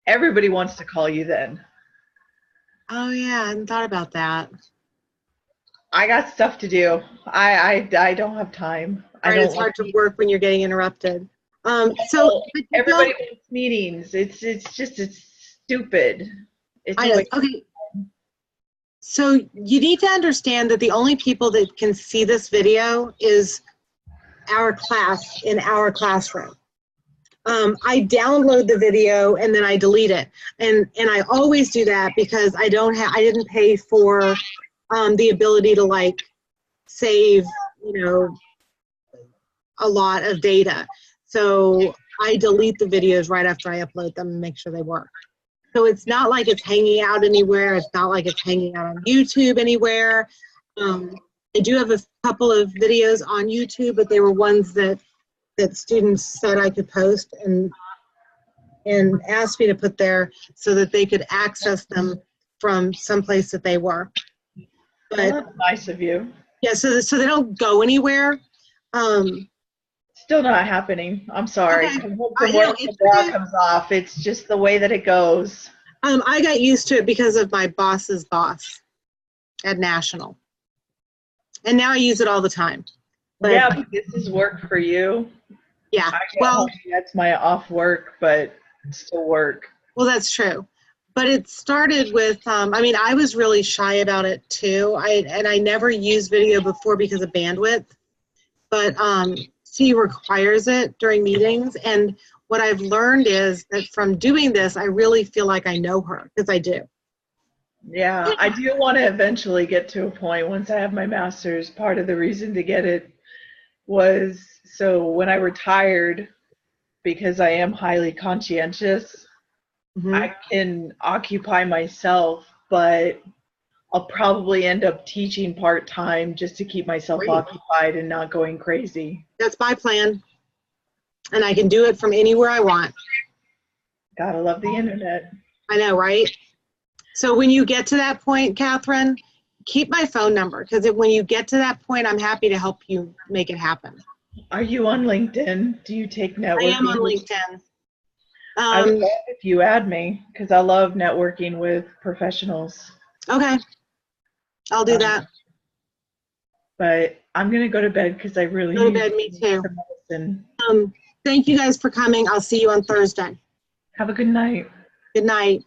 Everybody wants to call you then. Oh yeah, I hadn't thought about that. I got stuff to do. I don't have time. I Right, don't it's hard to work when you're getting interrupted. So but you everybody don't- wants meetings. It's stupid. It's I a know. waste. Okay. So you need to understand that the only people that can see this video is our class in our classroom. I download the video and then I delete it, and I always do that because I didn't pay for the ability to like save, you know, a lot of data. So I delete the videos right after I upload them and make sure they work. So it's not like it's hanging out anywhere. It's not like it's hanging out on YouTube anywhere. I do have a couple of videos on YouTube, but they were ones that students said I could post and asked me to put there so that they could access them from someplace that they were. But Well, that's nice of you. yeah, so they don't go anywhere. Still not happening. I'm sorry. Okay. From I where know, the it's bra okay. comes off, it's just the way that it goes. I got used to it because of my boss's boss at National. And now I use it all the time. But Yeah, but this is work for you. yeah, I get well, home, that's my off work, but it's still work. well, that's true. But it started with, I mean, I was really shy about it too. I never used video before because of bandwidth, but she requires it during meetings. And what I've learned is that from doing this, I really feel like I know her, because I do. Yeah, I do want to eventually get to a point once I have my master's. Part of the reason to get it was so when I retired, because I am highly conscientious, Mhm. I can occupy myself, but I'll probably end up teaching part-time just to keep myself Great. occupied and not going crazy. That's my plan. And I can do it from anywhere I want. Gotta love the internet. I know, right? So when you get to that point, Catherine, keep my phone number, because when you get to that point, I'm happy to help you make it happen. Are you on LinkedIn? Do you take networking? I am on LinkedIn. I would love if you add me, because I love networking with professionals. Okay. I'll do that. But I'm going to go to bed because I really Go to need bed, me too. some medicine. Thank you guys for coming. I'll see you on Thursday. Have a good night. Good night.